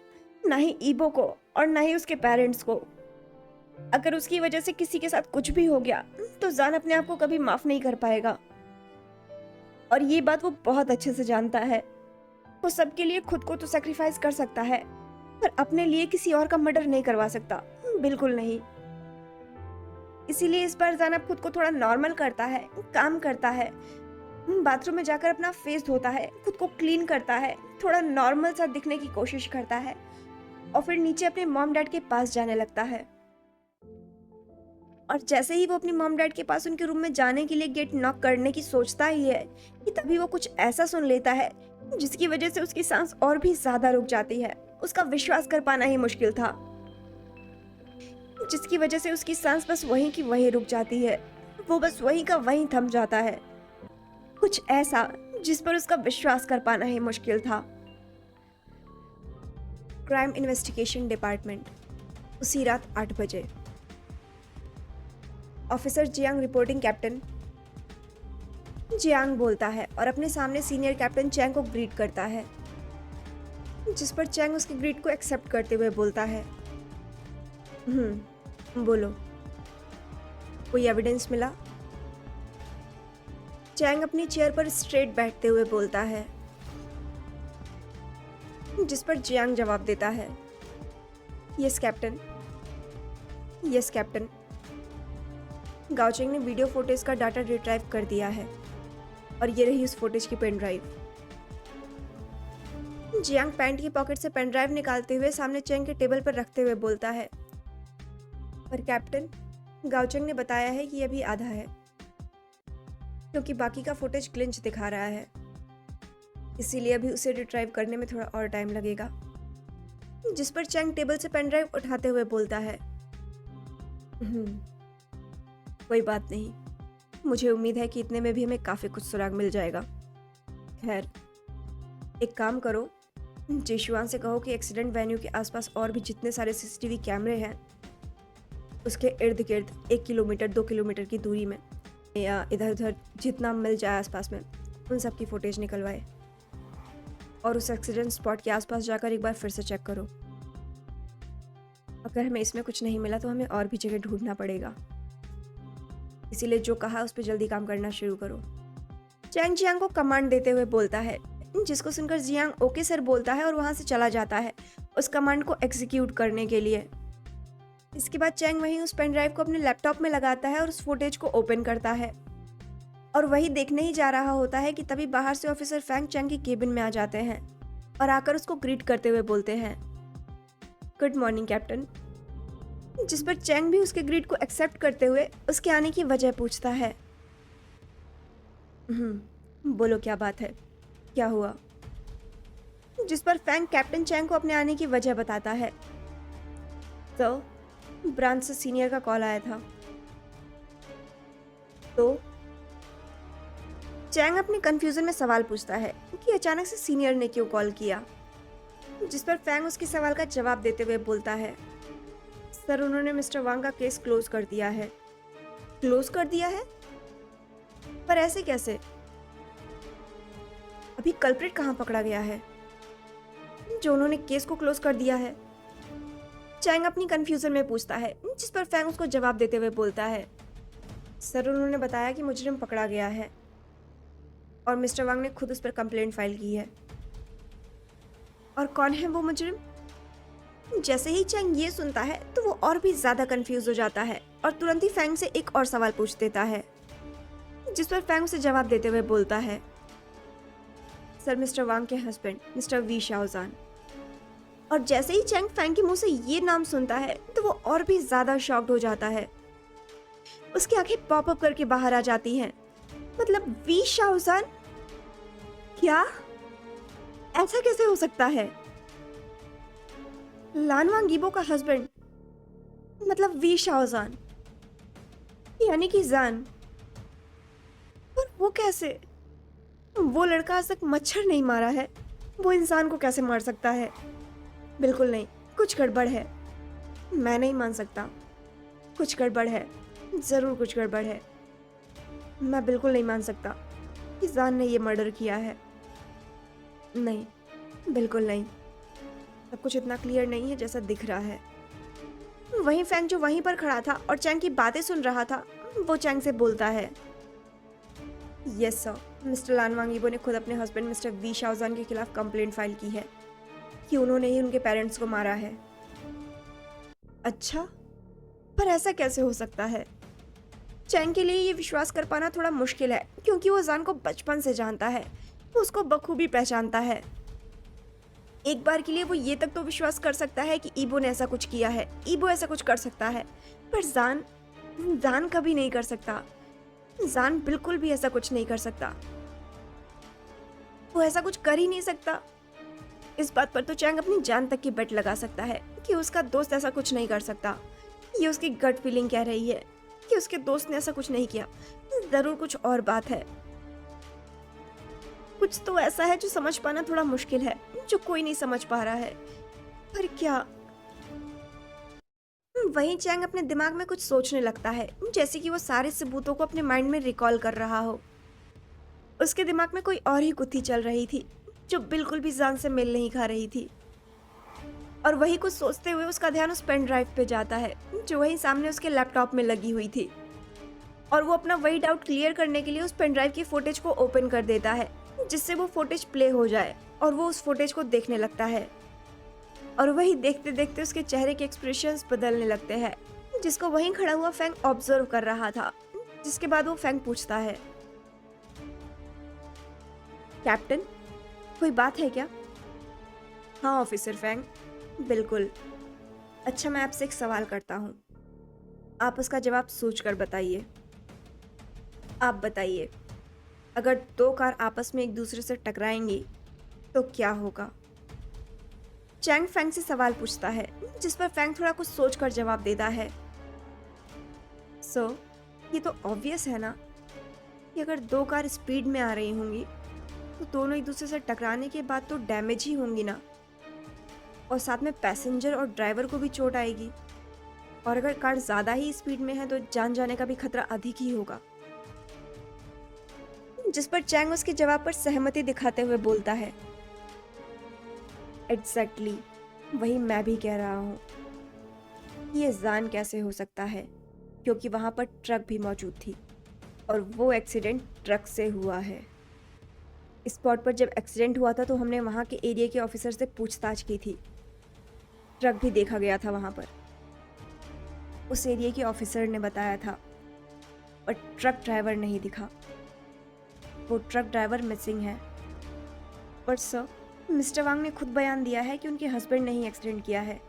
ना ही ईबो को और ना ही उसके पेरेंट्स को। अगर उसकी वजह से किसी के साथ कुछ भी हो गया तो जान अपने आप को कभी माफ नहीं कर पाएगा, और ये बात वो बहुत अच्छे से जानता है। वो सबके लिए खुद को तो सेक्रीफाइस कर सकता है, पर अपने लिए किसी और का मर्डर नहीं करवा सकता, बिल्कुल नहीं। इसीलिए इस बार जान खुद को थोड़ा नॉर्मल करता है, काम करता है, बाथरूम में जाकर अपना फेस धोता है, खुद को क्लीन करता है, थोड़ा नॉर्मल सा दिखने की कोशिश करता है, और फिर नीचे अपने मॉम डैड के पास जाने लगता है। और जैसे ही वो अपनी मॉम डैड के पास उनके रूम में जाने के लिए गेट नॉक करने की सोचता ही है कि तभी वो कुछ ऐसा सुन लेता है जिसकी वजह से उसकी सांस और भी ज्यादा रुक जाती है। उसका विश्वास कर पाना ही मुश्किल था, जिसकी वजह से उसकी सांस बस वहीं की वहीं रुक जाती है, वो बस वहीं का वहीं थम जाता है। कुछ ऐसा जिस पर उसका विश्वास कर पाना ही मुश्किल था। क्राइम इन्वेस्टिगेशन डिपार्टमेंट, उसी रात 8 बजे। Officer Jiang reporting captain. Jiang बोलता है और अपने सामने सीनियर कैप्टन चैंग को ग्रीट करता है, जिस पर चैंग उसकी ग्रीट को एक्सेप्ट करते हुए बोलता है, बोलो, कोई एविडेंस मिला? चैंग अपनी चेयर पर स्ट्रेट बैठते हुए बोलता है, जिस पर जियांग जवाब देता है, यस कैप्टन, यस कैप्टन। गाओचेंग ने वीडियो फुटेज का डाटा रिट्राइव कर दिया है और ये रही उस फुटेज की पेन ड्राइव। जियांग पैंट की पॉकेट से पेन ड्राइव निकालते हुए सामने चैंग के टेबल पर रखते हुए बोलता है, पर कैप्टन, गाओचेंग ने बताया है कि अभी आधा है, क्योंकि बाकी का फुटेज ग्लिच दिखा रहा है, इसीलिए अभी उसे रिट्राइव करने में थोड़ा और टाइम लगेगा। जिस पर चैंग टेबल से पेन ड्राइव उठाते हुए बोलता है, कोई बात नहीं, मुझे उम्मीद है कि इतने में भी हमें काफी कुछ सुराग मिल जाएगा। खैर, एक काम करो, जेशुआन से कहो कि एक्सीडेंट वेन्यू के आसपास और भी जितने सारे सीसीटीवी कैमरे हैं उसके इर्द गिर्द 1 किलोमीटर 2 किलोमीटर की दूरी में या इधर उधर जितना मिल जाए आसपास में, उन सब की फुटेज निकलवाए और उस एक्सीडेंट स्पॉट के आसपास जाकर एक बार फिर से चेक करो। अगर हमें इसमें कुछ नहीं मिला तो हमें और भी जगह ढूंढना पड़ेगा, इसीलिए जो कहा उस पर जल्दी काम करना शुरू करो। चैंग जियांग को कमांड देते हुए बोलता है, जिसको सुनकर जियांग ओके सर बोलता है और वहां से चला जाता है उस कमांड को एग्जीक्यूट करने के लिए। इसके बाद चैंग वहीं उस पेन ड्राइव को अपने लैपटॉप में लगाता है और उस फुटेज को ओपन करता है और वही देखने ही जा रहा होता है कि तभी बाहर से ऑफिसर फैंग चैंग की केबिन में आ जाते हैं और आकर उसको ग्रीट करते हुए बोलते हैं, गुड मॉर्निंग कैप्टन। जिस पर चैंग भी उसके ग्रीट को एक्सेप्ट करते हुए उसके आने की वजह पूछता है, बोलो क्या बात है, क्या हुआ? जिस पर फैंग कैप्टन चैंग को अपने आने की वजह बताता है, तो ब्रांच से सीनियर का कॉल आया था। तो चैंग अपने कंफ्यूजन में सवाल पूछता है कि अचानक से सीनियर ने क्यों कॉल किया। जिस पर फैंग उसके सवाल का जवाब देते हुए बोलता है, सर उन्होंने मिस्टर वांग का केस क्लोज कर दिया है। क्लोज कर दिया है? पर ऐसे कैसे? अभी कल्प्रिट कहाँ पकड़ा गया है जो उन्होंने केस को क्लोज कर दिया है? चैंग अपनी कंफ्यूजन में पूछता है, जिस पर फैंग उसको जवाब देते हुए बोलता है, सर उन्होंने बताया कि मुजरिम पकड़ा गया है और मिस्टर वांग ने खुद उस पर कंप्लेंट फाइल की है। और कौन है वो मुजरिम? जैसे ही चैंग ये सुनता है तो वो और भी ज्यादा कंफ्यूज हो जाता है और तुरंत ही फैंग से एक और सवाल पूछ देता है, जिस पर फैंग उसे जवाब देते हुए बोलता है, सर मिस्टर वांग के हस्बैंड मिस्टर वी शाओजान। और जैसे ही चैंग फैंग के मुंह से ये नाम सुनता है तो वो और भी ज्यादा शॉक्ड हो जाता है। उसकी आंखें पॉप अप करके बाहर आ जाती हैं। मतलब वी शाओजान? क्या? ऐसा कैसे हो सकता है? लानवांग गीबो का हस्बैंड, मतलब वी शाओजान, यानी कि जान। पर वो कैसे? वो लड़का आज तक मच्छर नहीं मारा है, वो इंसान को कैसे मार सकता है? बिल्कुल नहीं, कुछ गड़बड़ है। मैं नहीं मान सकता, कुछ गड़बड़ है, जरूर कुछ गड़बड़ है। मैं बिल्कुल नहीं मान सकता कि जान ने ये मर्डर किया है। नहीं, बिल्कुल नहीं, सब कुछ इतना क्लियर नहीं है जैसा दिख रहा है। वहीं फैंग जो वहीं पर खड़ा था और चैंग की बातें सुन रहा था, वो चैंग से बोलता है, यस सर, मिस्टर लानवांग यीबो ने खुद अपने हस्बैंड मिस्टर वी शाओजान के खिलाफ कंप्लेंट फाइल की है कि उन्होंने ही उनके पेरेंट्स को मारा है। अच्छा, पर ऐसा कैसे हो सकता है? चैंग के लिए ये विश्वास कर पाना थोड़ा मुश्किल है, क्योंकि वो जान को बचपन से जानता है, वो उसको बखूबी पहचानता है। एक बार के लिए वो ये तक तो विश्वास कर सकता है कि ईबो ने ऐसा कुछ किया है, ईबो ऐसा कुछ कर सकता है, पर जान कभी नहीं कर सकता। जान बिल्कुल भी ऐसा कुछ नहीं कर सकता, वो ऐसा कुछ कर ही नहीं सकता। इस बात पर तो चैंग अपनी जान तक की बेट लगा सकता है कि उसका दोस्त ऐसा कुछ नहीं कर सकता। ये उसकी गट फीलिंग कह रही है कि उसके दोस्त ने ऐसा कुछ नहीं किया। जरूर कुछ और बात है, कुछ तो ऐसा है जो समझ पाना थोड़ा मुश्किल है, जो कोई नहीं समझ पा रहा है। पर क्या? वहीं चैंग अपने दिमाग में कुछ सोचने लगता है, जैसे कि वो सारे सबूतों को अपने माइंड में रिकॉल कर रहा हो। उसके दिमाग में कोई और ही गुत्थी चल रही थी, जो बिल्कुल भी जान से मेल नहीं खा रही थी। और वही कुछ सोचते हुए उसका ध्यान उस पेन ड्राइव पे जाता है, जो वहीं सामने उसके लैपटॉप में लगी हुई थी। और वो अपना वही डाउट क्लियर करने के लिए उस पेन ड्राइव की फुटेज को ओपन कर देता है, जिससे वो फुटेज प्ले हो जाए और वो उस फुटेज को देखने लगता है। और वही देखते देखते उसके चेहरे के एक्सप्रेशंस बदलने लगते हैं, जिसको वहीं खड़ा हुआ फैंग ऑब्जर्व कर रहा था। जिसके बाद वो फैंग पूछता है, कैप्टन, कोई बात है क्या? हाँ ऑफिसर फैंग, बिल्कुल। अच्छा, मैं आपसे एक सवाल करता हूँ, आप उसका जवाब सोच कर बताइए। आप बताइए, अगर दो कार आपस में एक दूसरे से टकराएंगी तो क्या होगा? चैंग फैंग से सवाल पूछता है, जिस पर फैंग थोड़ा कुछ सोचकर जवाब देता है, ये तो ऑब्वियस है ना कि अगर दो कार स्पीड में आ रही होंगी तो दोनों एक दूसरे से टकराने के बाद तो डैमेज ही होंगी ना, और साथ में पैसेंजर और ड्राइवर को भी चोट आएगी। और अगर कार ज़्यादा ही स्पीड में है तो जान जाने का भी खतरा अधिक ही होगा। जिस पर चैंग उसके जवाब पर सहमति दिखाते हुए बोलता है, एग्जैक्टली, वही मैं भी कह रहा हूँ। ये जान कैसे हो सकता है, क्योंकि वहाँ पर ट्रक भी मौजूद थी और वो एक्सीडेंट ट्रक से हुआ है। स्पॉट पर जब एक्सीडेंट हुआ था तो हमने वहाँ के एरिया के ऑफिसर से पूछताछ की थी। ट्रक भी देखा गया था वहाँ पर, उस एरिया के ऑफिसर ने बताया था, पर ट्रक ड्राइवर नहीं दिखा। वो ट्रक ड्राइवर मिसिंग है। पर सर, मिस्टर वांग ने खुद बयान दिया है कि उनके हस्बैंड ने ही एक्सीडेंट किया है,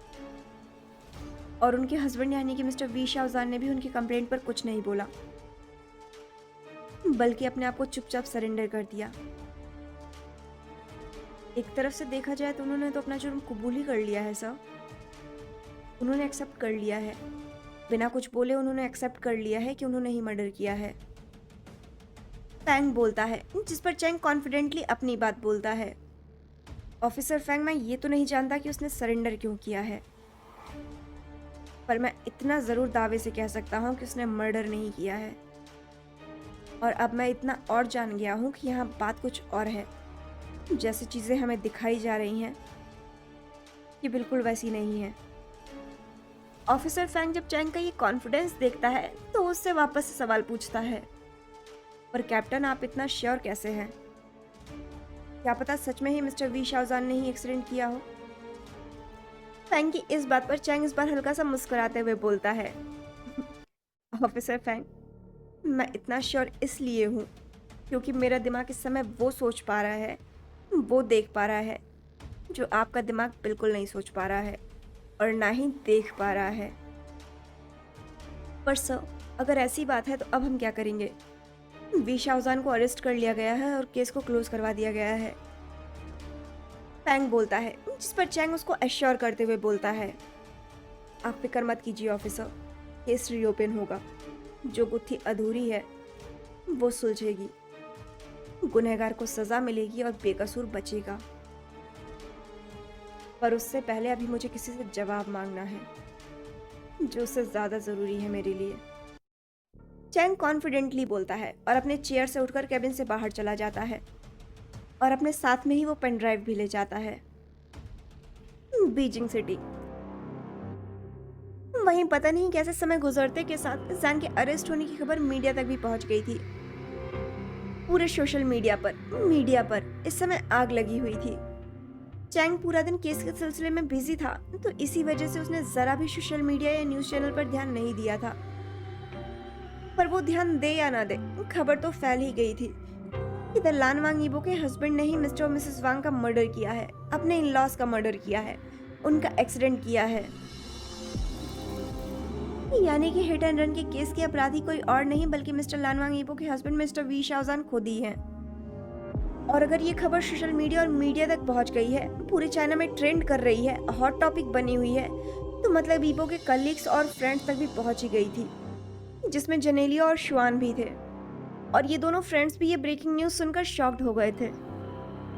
और उनके हस्बैंड यानी कि मिस्टर वी शाओजान ने भी उनकी कंप्लेंट पर कुछ नहीं बोला, बल्कि अपने आप को चुपचाप सरेंडर कर दिया। एक तरफ से देखा जाए तो उन्होंने तो अपना जुर्म कबूल ही कर लिया है सर। उन्होंने एक्सेप्ट कर लिया है, बिना कुछ बोले उन्होंने एक्सेप्ट कर लिया है कि उन्होंने ही मर्डर किया है। फैंग बोलता है, जिस पर चैंग कॉन्फिडेंटली अपनी बात बोलता है, ऑफिसर फैंग, मैं ये तो नहीं जानता कि उसने सरेंडर क्यों किया है, पर मैं इतना ज़रूर दावे से कह सकता हूँ कि उसने मर्डर नहीं किया है। और अब मैं इतना और जान गया हूँ कि यहाँ बात कुछ और है। जैसी चीज़ें हमें दिखाई जा रही हैं, ये बिल्कुल वैसी नहीं है। ऑफिसर फैंग जब चैंग का ये कॉन्फिडेंस देखता है तो उससे वापस से सवाल पूछता है, पर कैप्टन, आप इतना श्योर कैसे हैं? क्या पता सच में ही मिस्टर वी शाओजान ने ही एक्सीडेंट किया हो। फैंग की इस बात पर चैंग इस बार हल्का सा मुस्कुराते हुए बोलता है, ऑफिसर फैंग, मैं इतना श्योर इसलिए हूँ क्योंकि मेरा दिमाग इस समय वो सोच पा रहा है, वो देख पा रहा है, जो आपका दिमाग बिल्कुल नहीं सोच पा रहा है और ना ही देख पा रहा है। पर सर, अगर ऐसी बात है तो अब हम क्या करेंगे? वी शाओजान को अरेस्ट कर लिया गया है और केस को क्लोज करवा दिया गया है। फैंग बोलता है, जिस पर चैंग उसको एश्योर करते हुए बोलता है, आप फिक्र मत कीजिए ऑफिसर, केस रीओपन होगा। जो गुत्थी अधूरी है वो सुलझेगी, गुनहगार को सजा मिलेगी और बेकसूर बचेगा। पर उससे पहले अभी मुझे किसी से जवाब मांगना है, जो उससे ज़्यादा ज़रूरी है मेरे लिए। चैंग कॉन्फिडेंटली बोलता है और अपने चेयर से उठकर कैबिन से बाहर चला जाता है और अपने साथ में ही वो पेन ड्राइव भी ले जाता है। Beijing city. वहीं पता नहीं कैसे समय गुजरते के साथ जैन के अरेस्ट होने की खबर मीडिया तक भी पहुंच गई थी। पूरे सोशल मीडिया पर इस समय आग लगी हुई थी। चैंग पूरा दिन केस के सिलसिले में बिजी था, तो इसी वजह से उसने जरा भी सोशल मीडिया या न्यूज चैनल पर ध्यान नहीं दिया था। पर वो ध्यान दे या ना दे, खबर तो फैल ही गई थी कि द लान वांग यीबो के हस्बैंड ने ही मिस्टर और मिसेस वांग का मर्डर किया है, अपने इन लॉज का मर्डर किया है, उनका एक्सीडेंट किया है। यानी कि हिट एंड रन के केस के अपराधी कोई और नहीं बल्कि मिस्टर लान वांग यीबो के हस्बैंड मिस्टर वी शाओजान खुद ही हैं। और अगर ये खबर सोशल मीडिया और मीडिया तक पहुंच गई है, पूरे चाइना में ट्रेंड कर रही है, हॉट टॉपिक बनी हुई है, तो मतलब यीबो के कलीग्स और फ्रेंड्स तक भी पहुंच ही गई थी, जिसमें जनेलिया और शुआन भी थे। और ये दोनों फ्रेंड्स भी ये ब्रेकिंग न्यूज़ सुनकर शॉक्ड हो गए थे।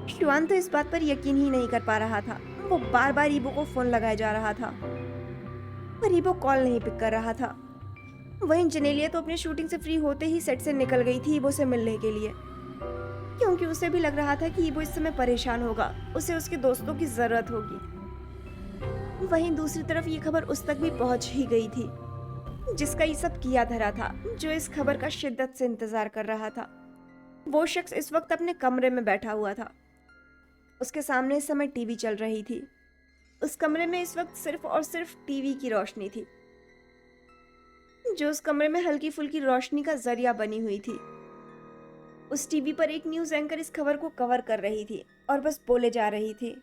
शुआन तो इस बात पर यकीन ही नहीं कर पा रहा था, वो बार बार यीबो को फ़ोन लगाए जा रहा था। पर वो कॉल नहीं पिक कर रहा था। वहीं जेनेलिया तो अपने शूटिंग से फ्री होते ही सेट से निकल गई थी ईबो से मिलने के लिए, क्योंकि उसे भी लग रहा था कि ईबो इस समय परेशान होगा, उसे उसके दोस्तों की जरूरत होगी। वहीं दूसरी तरफ ये खबर उस तक भी पहुंच ही गई थी, जिसका ये सब किया धरा था, जो इस खबर का शिद्दत से इंतजार कर रहा था। वो शख्स इस वक्त अपने कमरे में बैठा हुआ था। उसके सामने इस समय टीवी चल रही थी। उस कमरे में इस वक्त सिर्फ और सिर्फ टीवी की रोशनी थी, जो उस कमरे में हल्की फुल्की रोशनी का जरिया बनी हुई थी। उस टीवी पर एक न्यूज एंकर इस खबर को कवर कर रही थी और बस बोले जा रही थी,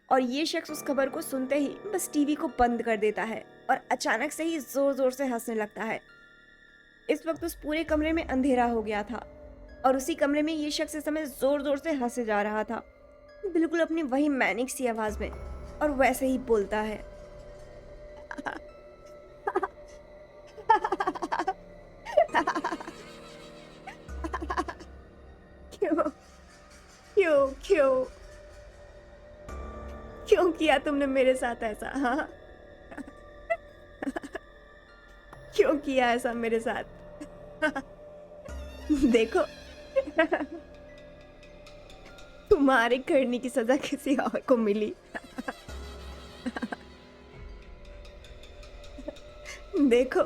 और ये शख्स उस खबर को सुनते ही बस टीवी को बंद कर देता है और अचानक से ही जोर जोर से हंसने लगता है। इस वक्त उस पूरे कमरे में अंधेरा हो गया था और उसी कमरे में ये शख्स इस समय जोर जोर से हंसे जा रहा था, बिल्कुल अपनी वही मैनिक सी आवाज में, और वैसे ही बोलता है। क्यों क्यों क्यों क्यों किया तुमने मेरे साथ ऐसा? हाँ, क्यों किया ऐसा मेरे साथ? देखो, तुम्हारे करने की सजा किसी और को मिली। देखो,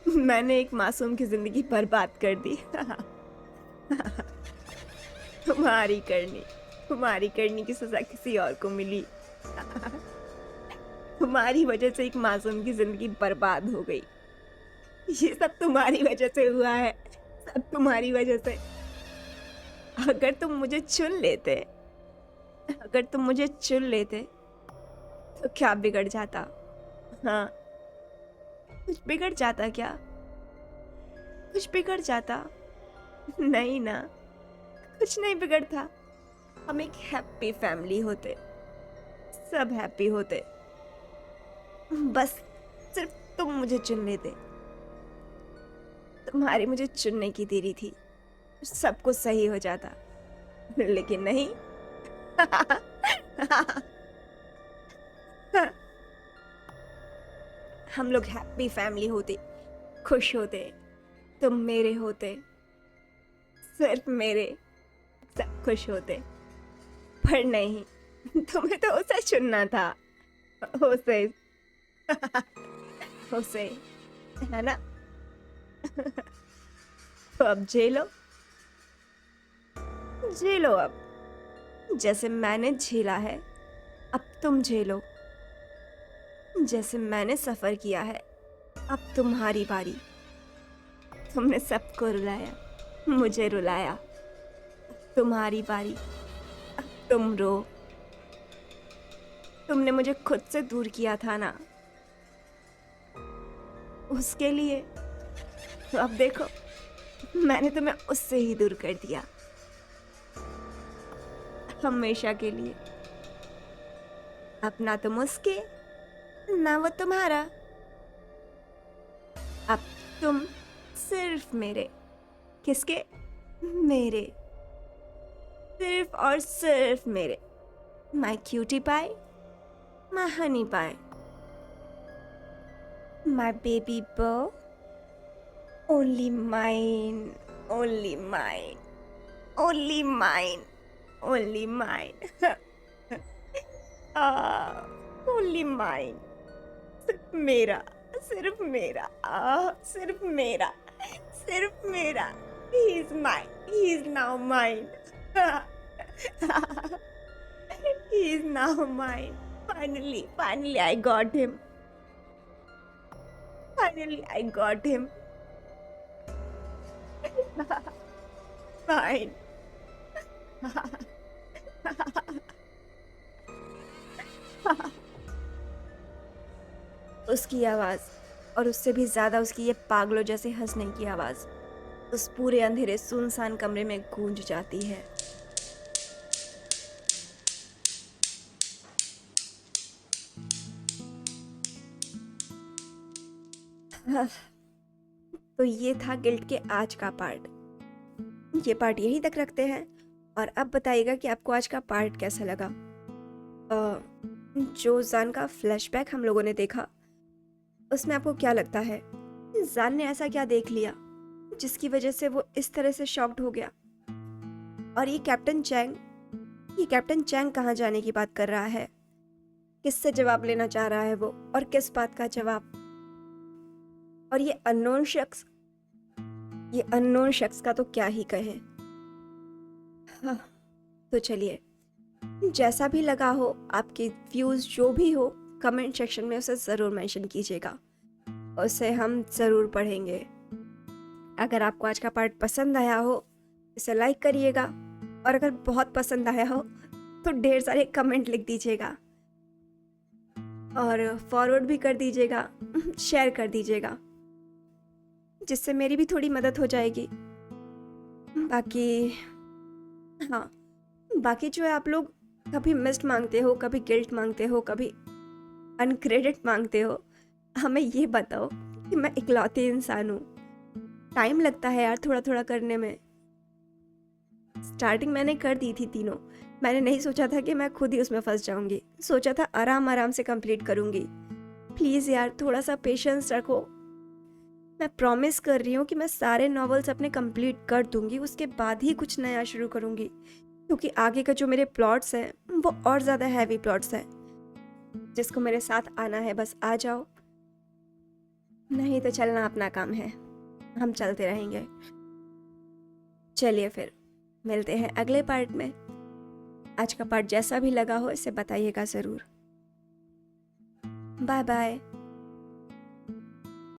मैंने एक मासूम की जिंदगी बर्बाद कर दी। तुम्हारी करनी की सजा किसी और को मिली। तुम्हारी वजह से एक मासूम की जिंदगी बर्बाद हो गई। ये सब तुम्हारी वजह से हुआ है, सब तुम्हारी वजह से। अगर तुम मुझे चुन लेते तो क्या बिगड़ जाता? हाँ, कुछ बिगड़ जाता क्या? कुछ बिगड़ जाता? नहीं ना, कुछ नहीं बिगड़ता। हम एक हैप्पी फैमिली होते, सब हैप्पी होते। बस सिर्फ तुम मुझे चुन लेते। तुम्हारी मुझे चुनने की देरी थी, सब कुछ सही हो जाता, लेकिन नहीं। हम लोग हैप्पी फैमिली होते, खुश होते, तुम मेरे होते, सिर्फ मेरे, सब खुश होते। पर नहीं, तुम्हें तो उसे चुनना था, उसे। उसे, है ना? तो अब झेलो अब, जैसे मैंने झेला है, अब तुम झेलो। जैसे मैंने सफर किया है, अब तुम्हारी बारी। तुमने सबको रुलाया, मुझे रुलाया, तुम्हारी बारी, अब तुम रो। तुमने मुझे खुद से दूर किया था ना, उसके लिए तो अब देखो, मैंने तुम्हें उससे ही दूर कर दिया, हमेशा के लिए। अब ना तुम उसके, ना वो तुम्हारा, अब तुम सिर्फ मेरे। किसके? मेरे, सिर्फ और सिर्फ मेरे। My cutie pie, my honey pie, my baby boo, only mine, only mine, only mine, only mine. Only mine, सिर्फ मेरा, सिर्फ मेरा, सिर्फ मेरा, सिर्फ मेरा। He is mine, he is now mine. He is now mine. Finally I got him. Finally I got him. Mine. उसकी आवाज, और उससे भी ज्यादा उसकी ये पागलों जैसे हंसने की आवाज उस पूरे अंधेरे सुनसान कमरे में गूंज जाती है। तो ये था गिल्ट के आज का पार्ट। ये पार्ट यहीं तक रखते हैं, और अब बताइएगा कि आपको आज का पार्ट कैसा लगा। जो जान का फ्लैशबैक हम लोगों ने देखा, उसमें आपको क्या लगता है जान ने ऐसा क्या देख लिया जिसकी वजह से वो इस तरह से शॉक्ड हो गया? और ये कैप्टन चैंग कहाँ जाने की बात कर रहा है? किससे जवाब लेना चाह रहा है वो, और किस बात का जवाब? और ये अननोन शख्स का तो क्या ही कहें। हाँ, तो चलिए, जैसा भी लगा हो, आपके व्यूज़ जो भी हो, कमेंट सेक्शन में उसे ज़रूर मेंशन कीजिएगा, उसे हम ज़रूर पढ़ेंगे। अगर आपको आज का पार्ट पसंद आया हो, इसे लाइक करिएगा, और अगर बहुत पसंद आया हो तो ढेर सारे कमेंट लिख दीजिएगा और फॉरवर्ड भी कर दीजिएगा, शेयर कर दीजिएगा, जिससे मेरी भी थोड़ी मदद हो जाएगी। बाकी जो है, आप लोग कभी मिस्ड मांगते हो, कभी गिल्ट मांगते हो, कभी अनक्रेडिट मांगते हो। हमें ये बताओ कि मैं इकलौती इंसान हूँ, टाइम लगता है यार थोड़ा थोड़ा करने में। स्टार्टिंग मैंने कर दी थी तीनों। मैंने नहीं सोचा था कि मैं खुद ही उसमें फंस जाऊंगी, सोचा था आराम आराम से कंप्लीट करूंगी। प्लीज़ यार, थोड़ा सा पेशेंस रखो। मैं प्रॉमिस कर रही हूँ कि मैं सारे नॉवेल्स अपने कंप्लीट कर दूंगी, उसके बाद ही कुछ नया शुरू करूंगी, क्योंकि आगे का जो मेरे प्लॉट्स हैं वो और ज़्यादा हैवी प्लॉट्स हैं। जिसको मेरे साथ आना है बस आ जाओ, नहीं तो चलना अपना काम है, हम चलते रहेंगे। चलिए फिर मिलते हैं अगले पार्ट में। आज का पार्ट जैसा भी लगा हो इसे बताइएगा ज़रूर। Bye bye.